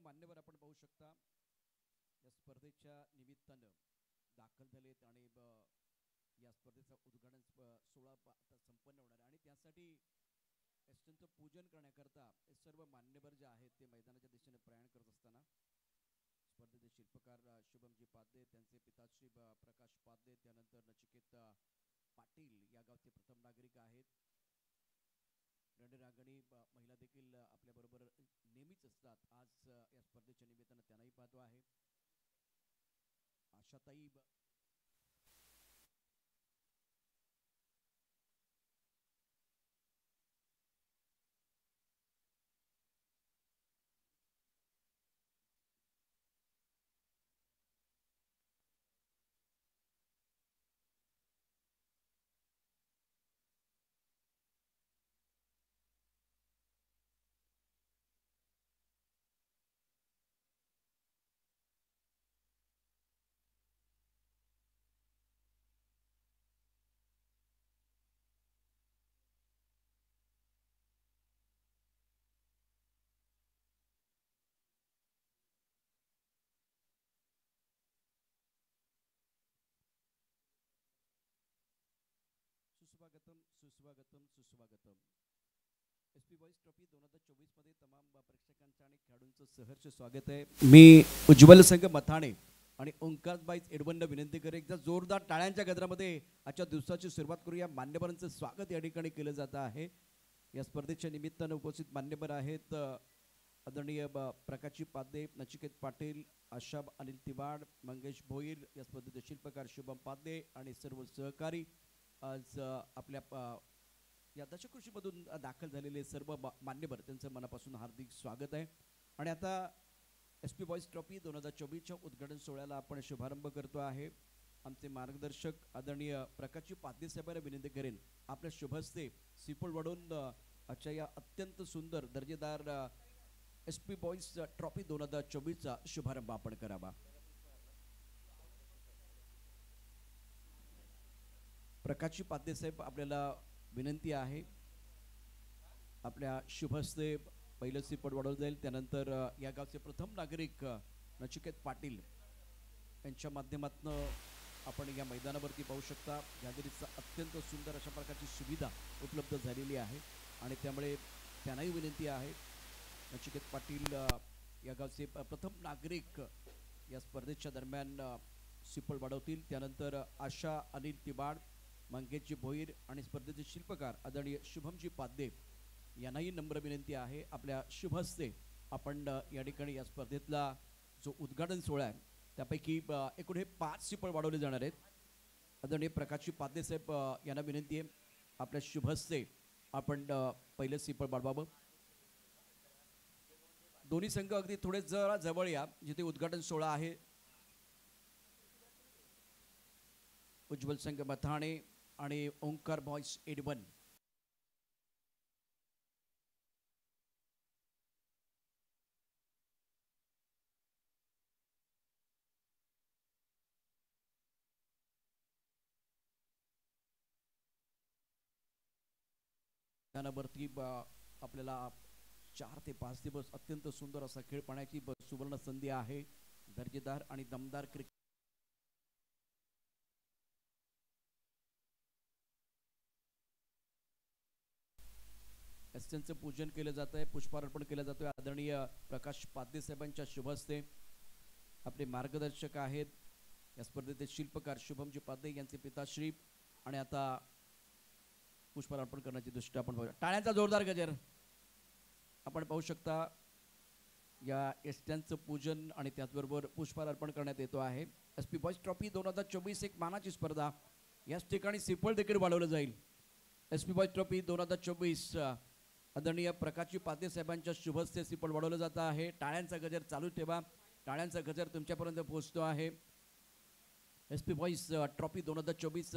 मान्यवर आपण पाहू शकता या स्पर्धेच्या निमित्तानं दाखल झालेत आणि या स्पर्धेचा उद्घाटन सोहळा आता संपन्न होणार आहे आणि त्यासाठी एस्टनचं पूजन करण्याकरता सर्व मान्यवर जे आहेत ते मैदानाच्या दिशेने प्रयाण करत असताना स्पर्धेचे शिल्पकार शुभमजी पादे, त्यांचे पिताश्री प्रकाश पादे, त्यानंतर नचिकेत पाटील या गावचे प्रथम नागरिक आहेत. रणरांगणी महिला देखील आपल्याबरोबर नेहमीच असतात. आज या स्पर्धेच्या निमित्तानं त्यांनाही पाहतो आहे. आशाताई सुस्वागतम सुस्वागतम सुस्वागतम. एसपी बॉईज ट्रॉफी 2024 मध्ये तमाम प्रेक्षकांचं आणि खेळाडूंचं सहर्ष स्वागत आहे. मी उज्ज्वल संघ मथाणे आणि ओंकार बाईज एडवंड विनंती करेन एकदा जोरदार टाळ्यांच्या गजरामध्ये आजच्या दिवसाची सुरुवात करूया. मान्यवरांचं स्वागत या ठिकाणी केलं जात आहे. या स्पर्धेच्या निमित्तानं उपस्थित मान्यवर आहेत आदरणीय प्रकाशजी पादे, नचिकेत पाटील, आशा अनिल तिवाड, मंगेश भोईर, या स्पर्धेचे शिल्पकार शुभम पादे आणि सर्व सहकारी. आज आपल्या या दशकृषीमधून दाखल झालेले सर्व मान्यवर त्यांचं मनापासून हार्दिक स्वागत आहे. आणि आता एस पी बॉईज ट्रॉफी 2024च्या उद्घाटन सोहळ्याला आपण शुभारंभ करतो आहे. आमचे मार्गदर्शक आदरणीय प्रकाशजी पादे साहेबांना विनंती करेन आपल्या शुभ हस्ते सिपोल वाढून आजच्या या अत्यंत सुंदर दर्जेदार एस पी बॉईज ट्रॉफी 2024चा शुभारंभ आपण करावा. प्रकाशजी पादे साहेब आपल्याला विनंती आहे आपल्या शुभ हस्ते पहिलं सिपट वाढवलं जाईल. त्यानंतर या गावचे प्रथम नागरिक नचिकेत पाटील यांच्या माध्यमातून आपण या मैदानावरती पाहू शकता. गॅलरीचा अत्यंत सुंदर अशा प्रकारची सुविधा उपलब्ध झालेली आहे आणि त्यामुळे त्यांनाही विनंती आहे नचिकेत पाटील या गावचे प्रथम नागरिक या स्पर्धेच्या दरम्यान सिपल वाढवतील. त्यानंतर आशा अनिल तिवाड, मंगेशजी भोईर आणि स्पर्धेचे शिल्पकार आदरणीय शुभमजी पादे यांनाही नम्र विनंती आहे आपल्या शुभ हस्ते आपण या ठिकाणी या स्पर्धेतला जो उद्घाटन सोहळा आहे त्यापैकी एकूण हे 5 सिपल वाढवले जाणार आहेत. आदरणीय प्रकाशजी पादे साहेब यांना विनंती आहे आपल्या शुभ हस्ते आपण पहिलं सिपल वाढवावं. दोन्ही संघ अगदी थोडे जरा जवळ या जिथे उद्घाटन सोहळा आहे. उज्ज्वल संघ मथाणे आणि ओंकार बॉईज एडवन. त्यावरती आपल्याला 4 ते 5 दिवस अत्यंत सुंदर असा खेळ पाहण्याची सुवर्ण संधी आहे. दर्जेदार आणि दमदार क्रिकेट एस्टनचं पूजन केलं जात आहे, पुष्पार्पण केलं जातं आहे. आदरणीय प्रकाश पादे साहेबांच्या शुभ हस्ते आपले मार्गदर्शक आहेत या स्पर्धेचे शिल्पकार शुभमजी पादे यांचे पिताश्री. आणि आता पुष्पार्पण करण्याची दृष्टी आपण पाहूया. टाळ्यांचा जोरदार गजर आपण पाहू शकता. या एस्टनचं पूजन आणि त्याचबरोबर पुष्पार्पण करण्यात येतो आहे. एस पी बॉईज ट्रॉफी 2024 एक मानाची स्पर्धा. याच ठिकाणी सिपल देखील वाढवलं जाईल. एस पी बॉईज ट्रॉफी 2024 आदरणीय प्रकाशजी पादे साहेबांच्या शुभ हस्ते सिपल वाढवलं जात आहे. टाळ्यांचा गजर चालू ठेवा. टाळ्यांचा गजर तुमच्यापर्यंत पोहोचतो आहे. एस पी बॉईज ट्रॉफी 2024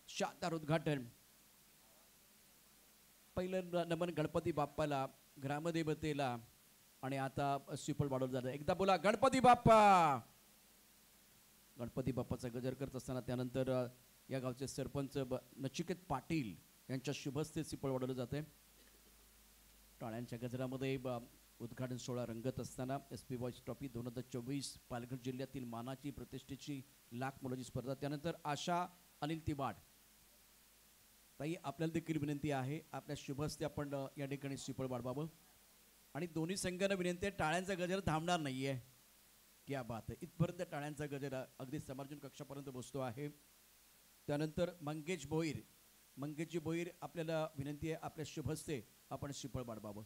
शानदार उद्घाटन. पहिलं नमन गणपती बाप्पाला, ग्रामदेवतेला आणि आता सिपल वाढवलं जातं. एकदा बोला गणपती बाप्पा. गणपती बाप्पाचा गजर करत असताना त्यानंतर या गावचे सरपंच नचिकेत पाटील यांच्या शुभ हस्ते सिपल वाढवलं जाते. टाळ्यांच्या गजरामध्ये उद्घाटन सोहळा रंगत असताना S P boys trophy 2024 Palghar जिल्ह्यातील मानाची प्रतिष्ठेची लाख मुलाची स्पर्धा. त्यानंतर आशा अनिल तिबाड ताई, आपल्याला देखील विनंती आहे आपल्या शुभ हस्ते आपण या ठिकाणी श्रीफळ वाढवावं. आणि दोन्ही संघांना विनंती आहे, टाळ्यांचा गजर थांबणार नाही आहे. क्या बात आहे, इथपर्यंत टाळ्यांचा गजर अगदी समार्जन कक्षापर्यंत बसतो आहे. त्यानंतर मंगेश भोईर आपल्याला विनंती आहे आपल्या शुभ हस्ते आपण श्रीफळ वाढवावं.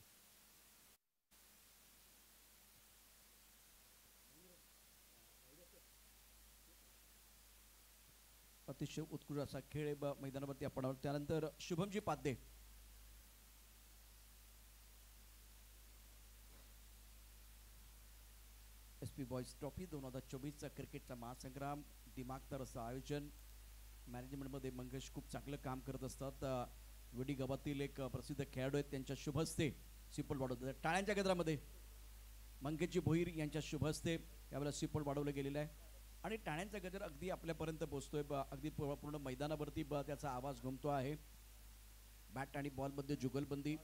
अतिशय उत्कृष्ट असा खेळ मैदानावरती आपण. त्यानंतर Shubhamji Padhye, S P boys trophy 2024चा क्रिकेटचा महासंग्राम, दिमागदार असं आयोजन. मॅनेजमेंटमध्ये मंगेश खूप चांगलं काम करत असतात. वडी गावातील एक प्रसिद्ध खेळाडू आहेत, त्यांच्या शुभ हस्ते श्रीफळ वाढवतात. टाळ्यांच्या गजरामध्ये मंगेशजी भोईर यांच्या शुभ हस्ते यावेळेला श्रीफळ वाढवलं गेलेलं आहे. आणि टाळ्यांचा गजर अगदी आपल्यापर्यंत पोहोचतोय, अगदी पूर्ण मैदानावरती त्याचा आवाज घुमतो आहे. बॅट आणि बॉलमध्ये जुगलबंदी.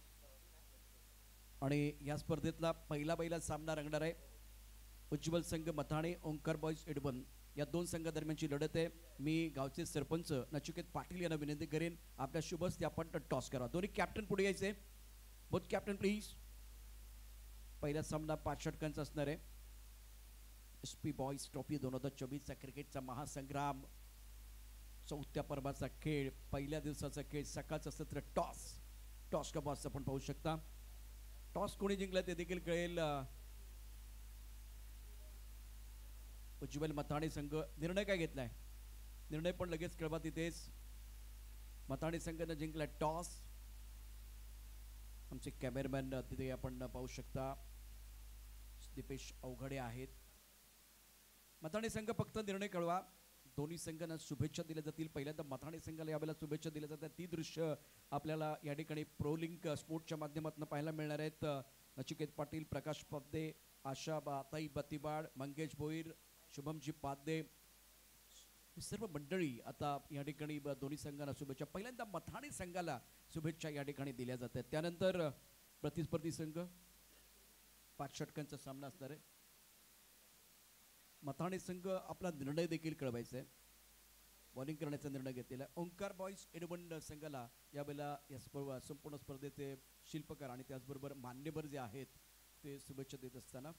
आणि या स्पर्धेतला पहिला सामना रंगणार आहे उज्ज्वल संघ मथाणे ओंकार बॉयज एडबन या दोन संघादरम्यानची लढत आहे. मी गावचे सरपंच नचिकेत पाटील यांना विनंती करेन आपल्या शुभ हस्ते आपण टॉस करा. दोन्ही कॅप्टन पुढे यायचे, बोथ कॅप्टन प्लीज. पहिला सामना 5 षटकांचा असणार आहे. एस पी बॉयज ट्रॉफी 2024चा क्रिकेटचा महासंग्राम, चौथ्या पर्वाचा खेळ, पहिल्या दिवसाचा खेळ. सकाळचं सत्र टॉस का बॉस आपण पाहू शकता. टॉस कोणी जिंकला ते देखील कळेल. उज्ज्वल मथाणे संघ निर्णय काय घेतलाय, निर्णय पण लगेच कळवा तिथेच. मथाणे संघानं जिंकला टॉस. आमचे कॅमेरामॅन तिथे आपण पाहू शकता दीपेश अवघडे आहेत. मथाणे संघ फक्त निर्णय कळवा. दोन्ही संघांना शुभेच्छा दिल्या जातील. पहिल्यांदा मथाणे संघाला यावेळेला शुभेच्छा दिल्या जातात. ती दृश्य आपल्याला या ठिकाणी प्रोलिंक स्पोर्टच्या माध्यमातून पाहायला मिळणार आहेत. नचिकेत पाटील, प्रकाश पाध्ये, आशा ताई बतिबाड, मंगेश भोईर, शुभमजी पाध्ये, सर्व मंडळी आता या ठिकाणी दोन्ही संघांना शुभेच्छा. पहिल्यांदा मथाणे संघाला शुभेच्छा या ठिकाणी दिल्या जातात. त्यानंतर प्रतिस्पर्धी संघ 5 षटकांचा सामना असणार आहे. मथाणे संघ आपला निर्णय देखील कळवायचा आहे. बॉलिंग करण्याचा निर्णय घेतलेला आहे. ओंकार बॉयज एडबन संघाला यावेळेला या संपूर्ण स्पर्धेचे शिल्पकार आणि त्याचबरोबर मान्यवर जे आहेत ते शुभेच्छा देत असताना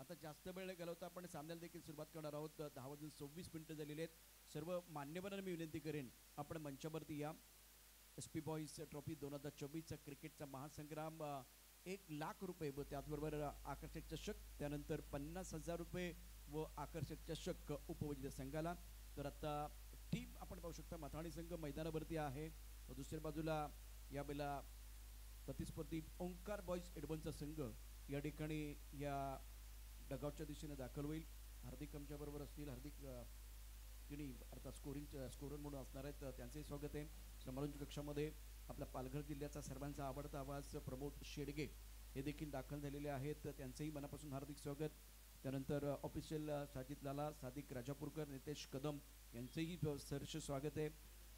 आता जास्त वेळ घालवता आपण सामन्याला देखील सुरुवात करणार आहोत. 10:26 झालेले आहेत. सर्व मान्यवरांना मी विनंती करेन आपण मंचावरती या. एस पी बॉयज ट्रॉफी 2024चा क्रिकेटचा महासंग्राम, 1 लाख रुपये व त्याचबरोबर आकर्षक चषक, त्यानंतर 50,000 रुपये व आकर्षक चषक उपविजेत्या संघाला. तर आता टीम आपण पाहू शकता मथाणे संघ मैदानावरती आहे. दुसऱ्या बाजूला यावेळेला प्रतिस्पर्धी ओंकार बॉयज एडबनचा संघ या ठिकाणी या डगआउटच्या दिशेने दाखल होईल. हार्दिक आमच्याबरोबर असतील. हार्दिक किणी अर्थात स्कोरर म्हणून असणार आहेत, त्यांचंही स्वागत आहे. समालोचन कक्षामध्ये आपल्या पालघर जिल्ह्याचा सर्वांचा आवडता आवाज प्रमोद शेडगे हे देखील दाखल झालेले आहेत, त्यांचंही मनापासून हार्दिक स्वागत. त्यानंतर ऑफिशियल साजिद लाला, सादिक राजापूरकर, नितेश कदम यांचंही सहर्ष स्वागत आहे.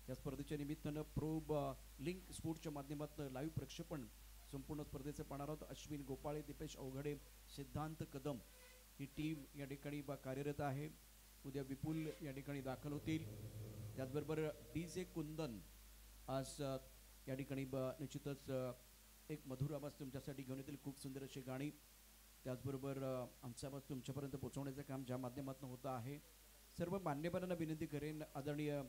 या स्पर्धेच्या निमित्तानं प्रोब लिंक स्पोर्टच्या माध्यमातून लाईव्ह प्रक्षेपण संपूर्ण स्पर्धेचे पाहणार आहोत. अश्विन गोपाळे, दीपेश अवघडे, सिद्धांत कदम ही टीम या ठिकाणी कार्यरत आहे. उद्या विपुल या ठिकाणी दाखल होतील. त्याचबरोबर DJ कुंदन आज या ठिकाणी निश्चितच एक मधुर आवाज तुमच्यासाठी घेऊन येतील, खूप सुंदर अशी गाणी. त्याचबरोबर आमचा आवाज तुमच्यापर्यंत पोहोचवण्याचं काम ज्या माध्यमातून होतं आहे. सर्व मान्यवरांना विनंती करेन, आदरणीय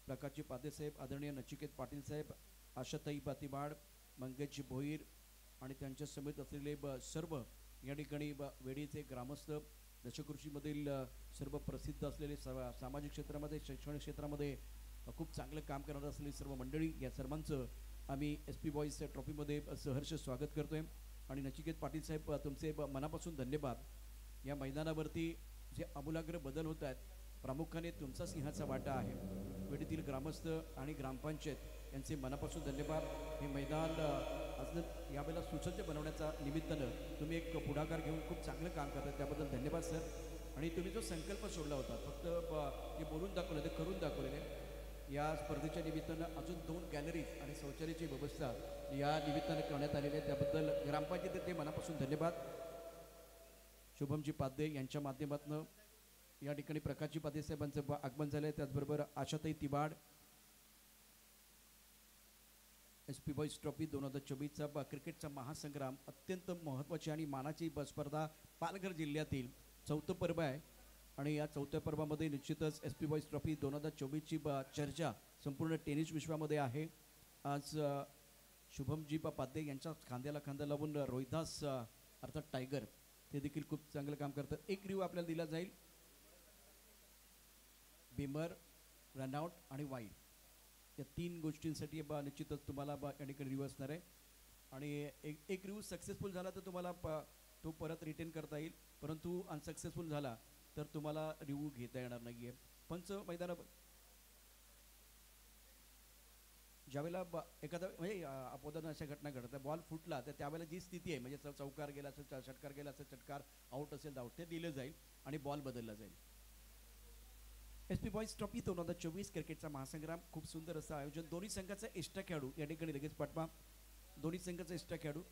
प्रकाशजी पाध्ये साहेब, आदरणीय नचिकेत पाटील साहेब, आशाताई बातिबाड, मंगेशजी भोईर आणि त्यांच्या समेत असलेले सर्व या ठिकाणी वेडीचे ग्रामस्थ, दशकृषीमधील सर्व प्रसिद्ध असलेले सामाजिक क्षेत्रामध्ये, शैक्षणिक क्षेत्रामध्ये खूप चांगलं काम करणार असलेली सर्व मंडळी, या सर्वांचं आम्ही एस पी बॉयज ट्रॉफीमध्ये सहर्ष स्वागत करतोय. आणि नचिकेत पाटील साहेब तुमचे मनापासून धन्यवाद. या मैदानावरती जे आमूलाग्र बदल होत आहेत प्रामुख्याने तुमचा सिंहाचा वाटा आहे. वेडीतील ग्रामस्थ आणि ग्रामपंचायत यांचे मनापासून धन्यवाद. हे मैदान आज यावेळेला सुसज्ज बनवण्याचा निमित्तानं तुम्ही एक पुढाकार घेऊन खूप चांगलं काम करता, त्याबद्दल धन्यवाद सर. आणि तुम्ही जो संकल्प सोडला होता, फक्त जे बोलून दाखवलं ते करून दाखवलेले. या स्पर्धेच्या निमित्तानं अजून 2 गॅलरीज आणि शौचालयाची व्यवस्था या निमित्तानं करण्यात आलेली आहे, त्याबद्दल ग्रामपंचायतीचे मनापासून धन्यवाद. शुभमजी पाध्ये यांच्या माध्यमातून या ठिकाणी प्रकाशजी पाध्ये साहेबांचं आगमन झालंय. त्याचबरोबर आशाताई तिबाड SP बॉईज ट्रॉफी 2024चा क्रिकेटचा महासंग्राम अत्यंत महत्त्वाची आणि मानाची स्पर्धा पालघर जिल्ह्यातील चौथं पर्व आहे आणि या चौथ्या पर्वामध्ये निश्चितच SP बॉईज ट्रॉफी 2024ची चर्चा संपूर्ण टेनिस विश्वामध्ये आहे. आज शुभमजी पाध्ये यांच्या खांद्याला खांदा लावून रोहिदास अर्थात टायगर ते देखील खूप चांगलं काम करतात. एक रिव्ह्यू आपल्याला दिला जाईल. बिमर, रनआउट आणि वाईड या तीन गोष्टींसाठी निश्चितच तुम्हाला या ठिकाणी रिव्ह्यू असणार आहे आणि एक रिव्ह्यू सक्सेसफुल झाला तर तुम्हाला तो परत रिटेन करता येईल, परंतु अनसक्सेसफुल झाला तर तुम्हाला रिव्ह्यू घेता येणार नाही आहे. पंच मैदानावर ज्यावेळेला एखादा म्हणजे अपवादानं अशा घटना घडतात, बॉल फुटला तर त्यावेळेला जी स्थिती आहे म्हणजे चौकार गेला असेल, षटकार गेला असेल, षटकार आउट असेल, आउट ते दिलं जाईल आणि बॉल बदलला जाईल. SP बॉईज ट्रॉफी 2024 क्रिकेटचा महासंग्राम खूप सुंदर असं आयोजन. दोन्ही संघाचा एक्स्ट्रा खेळाडू या ठिकाणी लगेच पाठवा. दोन्ही संघाचा एक्स्ट्रा खेळाडू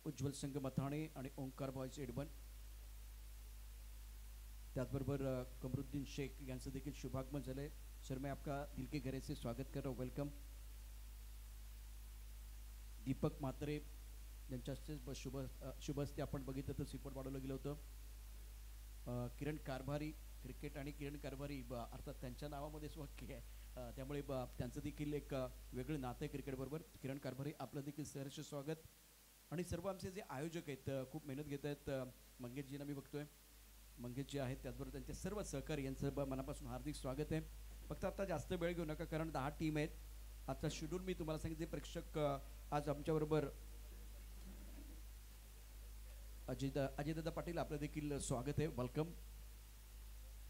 उज्ज्वल संघ मथाणे आणि ओंकार बॉईज एडबन. त्याचबरोबर कमरुद्दीन शेख यांचं देखील शुभागमन झालंय. सर मैं आपका दिल के गहरे से स्वागत कर रहा हूँ, वेलकम. दीपक म्हात्रे यांच्या शुभ हस्ते आपण बघितलं तर सिपोर्ट वाढवलं गेलं होतं. किरण कारभारी क्रिकेट आणि किरण कारभारी अर्थात त्यांच्या नावामध्येच वाक्य आहे, त्यामुळे त्यांचं देखील एक वेगळं नातं आहे क्रिकेटबरोबर. किरण कारभारी आपलं देखील सहर्ष स्वागत. आणि सर्व आमचे जे आयोजक आहेत खूप मेहनत घेत आहेत. मंगेशजींना मी बघतोय, मंगेशजी आहेत, त्याचबरोबर त्यांचे सर्व सहकारी यांचं मनापासून हार्दिक स्वागत आहे. फक्त आता जास्त वेळ घेऊ नका कारण 10 टीम आहेत. आता शेड्यूल मी तुम्हाला सांगितले. प्रेक्षक आज आमच्याबरोबर अजयदादा पाटील आपलं देखील स्वागत आहे, वेलकम.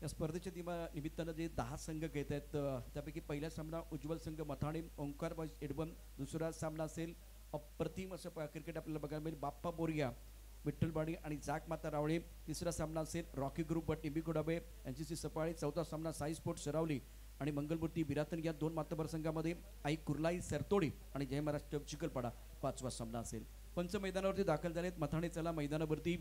या स्पर्धेच्या निमित्तानं जे 10 संघ घेत आहेत त्यापैकी पहिला सामना उज्ज्वल संघ मथाणे ओंकार बॉईज एडबन. दुसरा सामना असेल अप्रतिम असं क्रिकेट आपल्याला बघायला मिळेल, बाप्पा बोरिया विठ्ठलवाडी आणि जाक माता रावळे. तिसरा सामना असेल रॉकी ग्रुप व टिंबी कोडाबे यांची सफाळी. चौथा सामना साई स्पोर्ट सरावली आणि मंगलमूर्ती बिरातन या 2 मातबर संघामध्ये आई कुर्लाई सरतोडी आणि जय महाराष्ट्र चिखलपाडा. पाचवा सामना असेल. पंच मैदानावरती दाखल झालेत. मथाणे चला मैदानावरती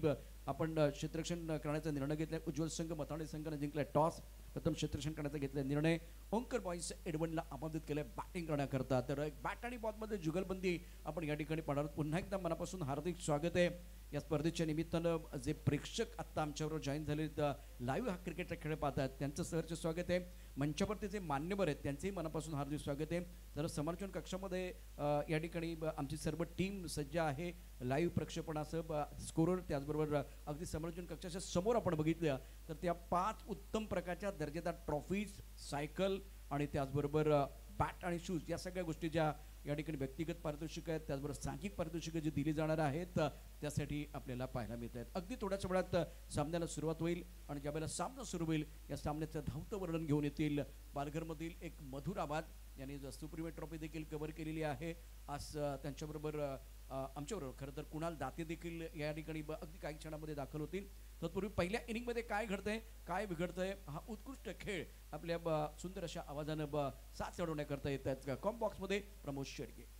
आपण क्षेत्ररक्षण करण्याचा निर्णय घेतलाय. उज्ज्वल संघ मथाणे संघाने जिंकलाय टॉस. प्रथम क्षेत्ररक्षण करण्याचा घेतलाय निर्णय. ओंकार बॉईज एडवनला आमंत्रित केलंय बॅटिंग करण्याकरता. तर बॅट आणि बॉलमध्ये जुगलबंदी आपण या ठिकाणी पाहणार. पुन्हा एकदा मनापासून हार्दिक स्वागत आहे. या स्पर्धेच्या निमित्तानं जे प्रेक्षक आत्ता आमच्याबरोबर जॉईन झाले लाईव्ह हा क्रिकेटचा खेळ पाहतात त्यांचं सहर्ष स्वागत आहे. मंचावरती जे मान्यवर आहेत त्यांचंही मनापासून हार्दिक स्वागत आहे. तर समालोचन कक्षामध्ये या ठिकाणी आमची सर्व टीम सज्ज आहे लाईव्ह प्रक्षेपणासह स्कोरर. त्याचबरोबर अगदी समालोचन कक्षाच्या समोर आपण बघितलं तर त्या 5 उत्तम प्रकारच्या दर्जेदार ट्रॉफीज, सायकल आणि त्याचबरोबर बॅट आणि शूज या सगळ्या गोष्टी ज्या या ठिकाणी व्यक्तिगत पारितोषिक आहेत, त्याचबरोबर सांघिक पारितोषिक जे दिली जाणार आहेत त्यासाठी आपल्याला पाहायला मिळत आहेत. अगदी थोड्याच वेळात सामन्याला सुरुवात होईल आणि ज्यावेळेला सामना सुरू होईल या सामन्याचं धावतं वर्णन घेऊन येतील पालघरमधील एक मधुर आवाज यांनी सुप्रीमियर ट्रॉफी देखील कव्हर केलेली आहे. आज त्यांच्याबरोबर आमच्याबरोबर खरं तर कुणाल दाते देखील या ठिकाणी अगदी काही क्षणामध्ये दाखल होतील. तत्पूर्वी पहिल्या इनिंगमध्ये काय घडतंय काय बिघडतंय हा उत्कृष्ट खेळ आपल्या सुंदर अशा आवाजानं साथ चढवण्याकरता येत आहेत. कॉम बॉक्समध्ये प्रमोद शेडगे.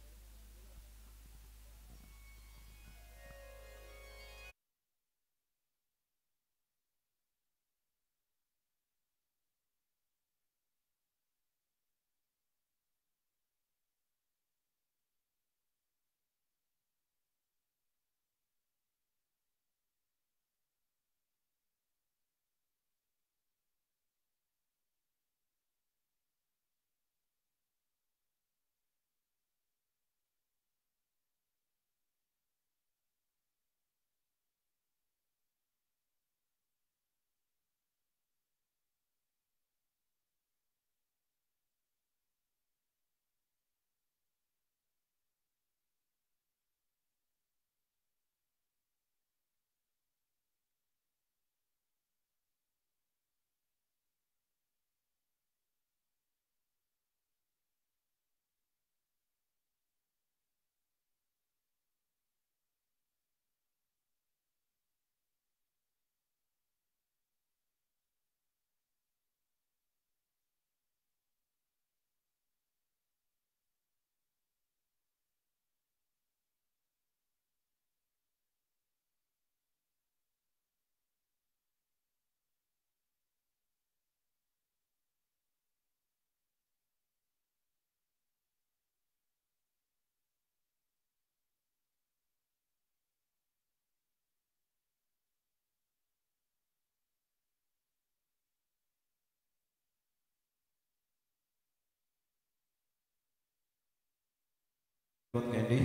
कॅन्डी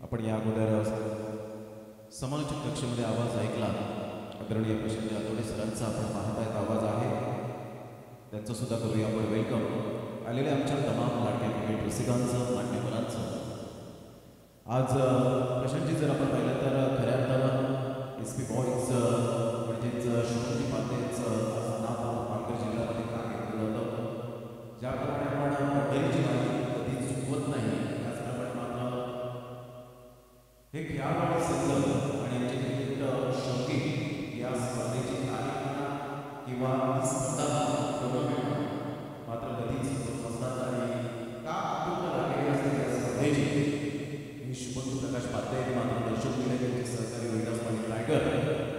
आपण या अगोदर समालोचक कक्षेमध्ये आवाज ऐकला. आदरणीय प्रशांत आठवडे सरांचा आपण पाहतायत आवाज आहे, त्यांचं सुद्धा करूया आपण वेलकम. आलेल्या आमच्या तमाम लाडक्या क्रिकेट रसिकांचं, मान्यवरांचं. आज प्रशांतजी जर आपण पाहिलं तर खऱ्या अर्थानं एस पी बॉईज म्हणजेच शुभमजी पातेचं आज नाव पालघर जिल्ह्यामध्ये काम केलं जातं. ज्याप्रमाणे आपण पंढरीची माहिती कधी चुकवत नाही, त्याचप्रमाणे मात्र हे खेळाडू आणि संघ आणि आमचे क्रिकेट शौकीन या स्पर्धेची तारीख किंवा स्पर्धा टुर्नामेंट मात्र कधीच नसतात. आणि का आतुरता लागलेली असते या स्पर्धेची ही शुभम प्रकाश पातेय मात्र दर्शक दिले त्यांचे सहकारी विकास आणि टायगर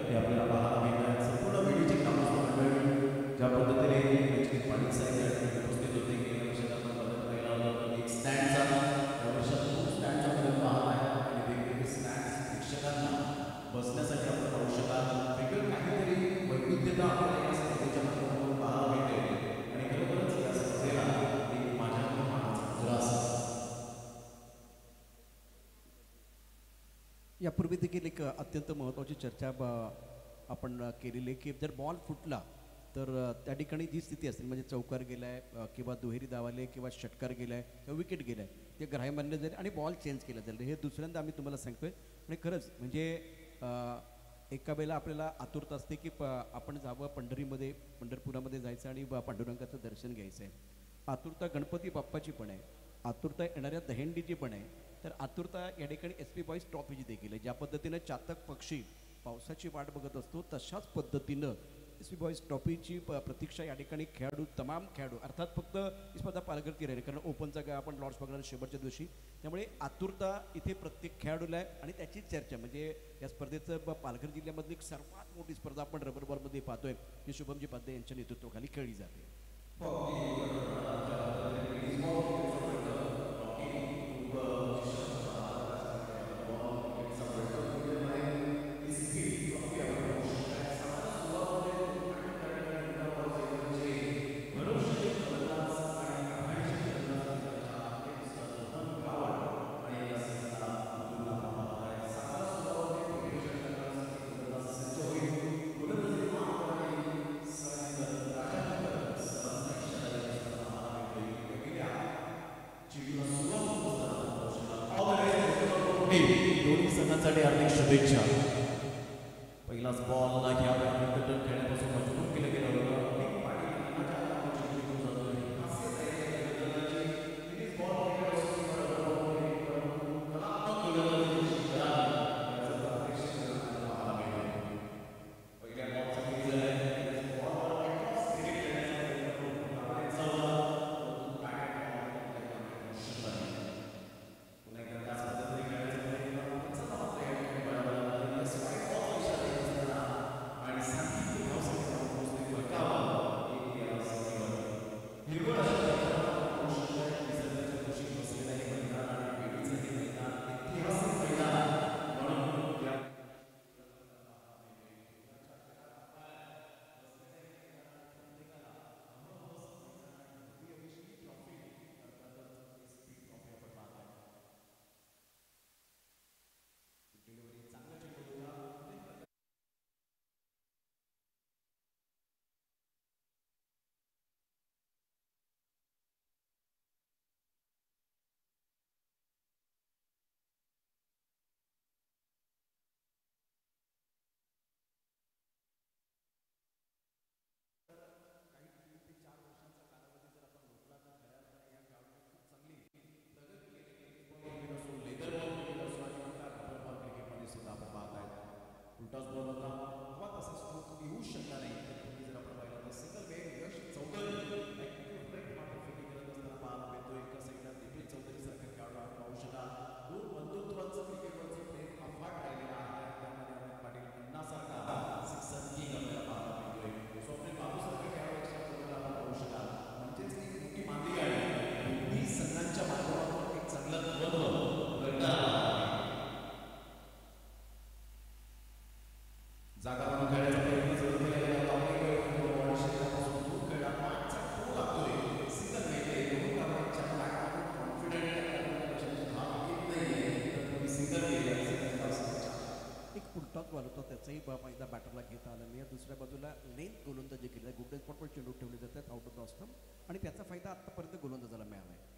हे आपल्याला पाहायला मिळतात. संपूर्ण वेळीचे कामं मंडळी ज्या पद्धतीने पाणी साहेब उपस्थित होते, गेल्या वर्षात आपण बदल पाहिला होता. एक स्टँडचा या वर्षात खूप स्टँडचा बदल पाहत आहे आणि वेगवेगळे स्टँड्स प्रेक्षकांना बसण्यासाठी आपण पाहू शकाल. वेगळं काहीतरी वैविध्यता आपल्याला या स्पर्धेच्या माध्यमातून पाहायला मिळते आणि खरोखरच या स्पर्धेला एक माझ्याकडून मानाचा मुजरा असेल. यापूर्वी देखील एक अत्यंत महत्त्वाची चर्चा आपण केलेली, की जर बॉल फुटला तर त्या ठिकाणी जी स्थिती असते म्हणजे चौकार गेलाय किंवा दुहेरी धावाले किंवा षटकार गेलाय किंवा विकेट गेलाय ते ग्राह्य मानलं जाईल आणि बॉल चेंज केला जाईल. हे दुसऱ्यांदा आम्ही तुम्हाला सांगतोय. आणि खरंच म्हणजे एका वेळेला आपल्याला आतुरता असते की आपण जावं पंढरीमध्ये, पंढरपुरामध्ये जायचं आणि पांडुरंगाचं दर्शन घ्यायचं आहे. आतुरता गणपती बाप्पाची पण आहे, आतुरता येणाऱ्या दहीहंडीची पण आहे, तर आतुरता या ठिकाणी एस पी बॉईज ट्रॉफीची देखील आहे. ज्या पद्धतीनं चातक पक्षी पावसाची वाट बघत असतो तशाच पद्धतीनं एस पी बॉईज ट्रॉफीची प्रतीक्षा या ठिकाणी खेळाडू, तमाम खेळाडू, अर्थात फक्त ही स्पर्धा पालघरची राहील कारण ओपनचा काय आपण लॉर्ड्स बघणार शेवटच्या दिवशी. त्यामुळे आतुरता इथे प्रत्येक खेळाडूला आहे आणि त्याची चर्चा म्हणजे या स्पर्धेचं पालघर जिल्ह्यामधली एक सर्वात मोठी स्पर्धा आपण रबर बॉलमध्ये पाहतोय जी शुभमजी पाध्ये यांच्या नेतृत्वाखाली खेळली जाते. दोन्ही संघांसाठी हार्दिक शुभेच्छा. पहिलाच बॉल घ्या खेळण्यापासून मजबूत केलं गेलं होतं. लेंथ गोलंदाजी केली आहे. गुड स्पॉटवर चेंडू ठेवले जातात आउट ऑफ द स्टंप आणि त्याचा फायदा आतापर्यंत गोलंदाजाला मिळाला आहे.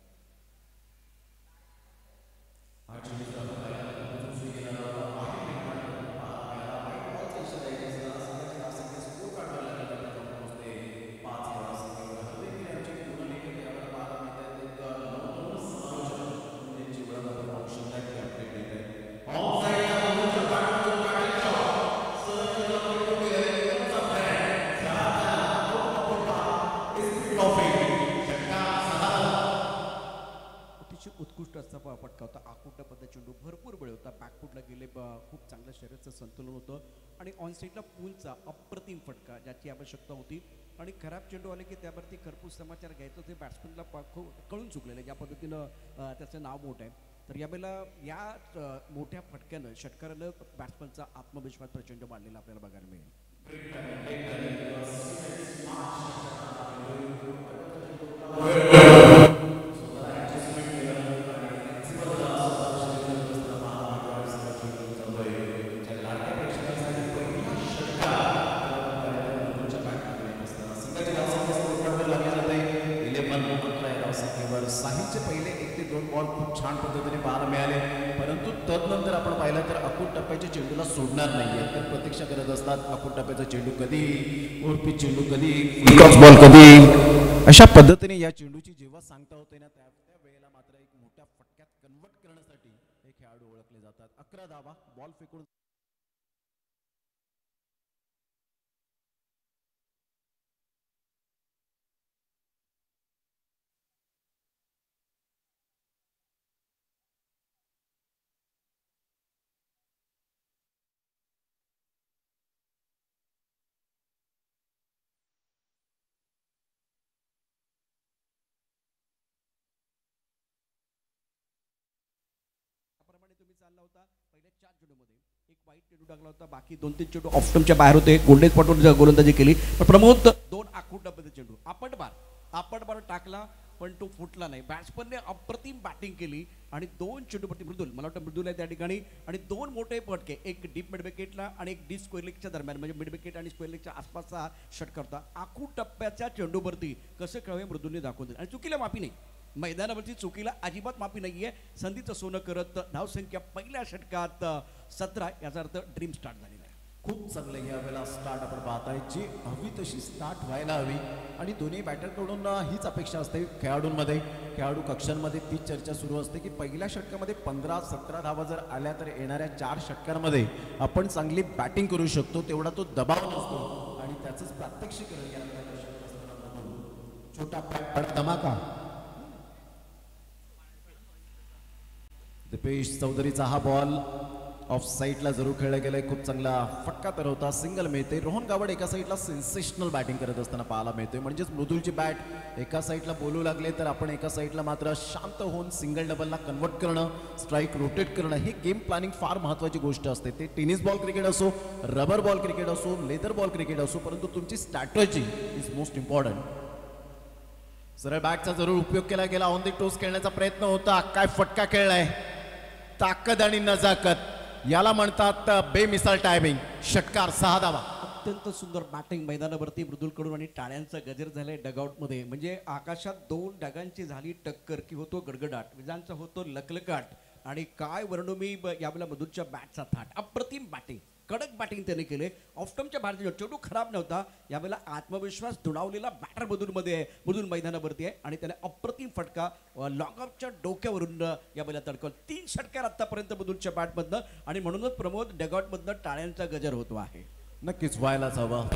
अतिशय उत्कृष्ट असा फटका होता. आकुंठा पद्धत चेंडू भरपूर वेळ होता. बॅकफुटला गेले खूप चांगलं शरीराचं संतुलन होतं आणि ऑन साईडला पूलचा अप्रतिम फटका ज्याची आवश्यकता होती. आणि खराब चेंडू आले की त्यावरती खरपूस समाचार घ्यायचं ते बॅट्समॅनला कळून चुकलेलं आहे. ज्या पद्धतीनं त्याचं नाव मोठं आहे. तर यावेळेला या मोठ्या फटक्यानं षटकारानं बॅट्समॅनचा आत्मविश्वास प्रचंड वाढलेला आपल्याला बघायला मिळेल. साहिलचे पहिले 1 ते 2 बॉल खूप छान पद्धतीने पाहायला मिळाले, परंतु तदनंतर आपण पाहिलं तर अकुट टप्प्याच्या चेंडूला सोडणार नाहीये. तर प्रतीक्षा करत असतात अकुट टप्प्याचा चेंडू कधी, उर्फी चेंडू कधी, बॉल कधी. अशा पद्धतीने या चेंडूची जेव्हा सांगता होते ना त्या वेळेला मात्र एक मोठ्या फटक्यात कन्वर्ट करण्यासाठी हे खेळाडू ओळखले जातात. 11 धावा बॉल फेकून त्याप्रमाणे तुम्ही चालला होता. पहिल्या 4 चेंडूमध्ये एक वाईट चेंडू टाकला होता. बाकी 2-3 चेंडू ऑफ स्टंपच्या बाहेर होते. गोल्डन स्पॉटवर गोलंदाजी केली. पण प्रमोद 2 आखूट डब्याचे चेंडू आपट बार टाकला पण तो फुटला नाही. बॅट्समनने अप्रतिम बॅटिंग केली आणि 2 चेंडूपट्टी मृदुल, मला वाटतं मृदुल आहे त्या ठिकाणी, आणि 2 मोठे फटके, एक डीप मिड विकेटला आणि एक डीप स्क्वेअर लेगच्या दरम्यान, म्हणजे मिड विकेट आणि स्क्वेअर लेगच्या आसपासचा षटकार होता. आखूट टप्प्याच्या चेंडूवरती कसं खेळावे मृदुलने दाखवून दिलं आणि चुकीला माफी नाही. मैदानावरती चुकीला अजिबात माफी नाहीये. संधीचं सोनं करत धावसंख्या पहिल्या षटकात 17, याचा अर्थ ड्रीम स्टार्ट झालेला आहे. खूप चांगलं यावेळेला स्टार्ट आपण पाहताय, जी हवी तशी स्टार्ट व्हायला हवी आणि दोन्ही बॅटरकडून हीच अपेक्षा असते. खेळाडू कक्षांमध्ये तीच चर्चा सुरू असते की पहिल्या षटकामध्ये 15-17 धावा जर आल्या तर येणाऱ्या 4 षटकांमध्ये आपण चांगली बॅटिंग करू शकतो. तेवढा तो दबाव नसतो आणि त्याचंच प्रात्यक्षिक छोटा पॅट धमाका. दिपेश चौधरीचा हा बॉल ऑफ साईडला जरूर खेळला गेलाय. खूप चांगला फटका तर होता, सिंगल मिळते. रोहन गावड एका साईडला सेन्सेशनल बॅटिंग करत असताना पाहायला मिळतोय. म्हणजेच मृदुलची बॅट एका साईडला बोलू लागले तर आपण एका साईडला मात्र शांत होऊन सिंगल डबलला कन्वर्ट करणं, स्ट्राईक रोटेट करणं, हे गेम प्लॅनिंग फार महत्त्वाची गोष्ट असते. ते टेनिस बॉल क्रिकेट असो, रबर बॉल क्रिकेट असो, लेदर बॉल क्रिकेट असो, परंतु तुमची स्ट्रॅटेजी इज मोस्ट इम्पॉर्टंट. सरळ बॅटचा जरूर उपयोग केला गेला. ऑन द टोस खेळण्याचा प्रयत्न होता. काय फटका खेळलाय. ताकद आणि नजाकत याला म्हणतात बेमिसाल टायमिंग. षटकार 6 धावा. अत्यंत सुंदर बॅटिंग मैदानावरती मृदुलकडून आणि टाळ्यांचा गजर झालाय डगआउटमध्ये. म्हणजे आकाशात 2 ढगांची झाली टक्कर की होतो गडगडाट, विजांचा होतो लकलकाट. आणि काय वर्णू मी यावेळेला मधुरच्या बॅटचा थाट. अप्रतिम बॅटिंग, कडक बॅटिंग त्याने केले. ऑफस्टमच्या बाहेरचा चेंडू खराब नव्हता. यावेळेला आत्मविश्वास दुणावलेला बॅटर मधून मैदानावरती आहे आणि त्याने अप्रतिम फटका लॉंग ऑफच्या डोक्यावरून यावेळेला तडकवला. 3 षटकार आतापर्यंत मधुरच्या बॅटमधनं आणि म्हणूनच प्रमोद डगआउटमधनं टाळ्यांचा गजर होतो आहे. नक्कीच व्हायलाच हवा.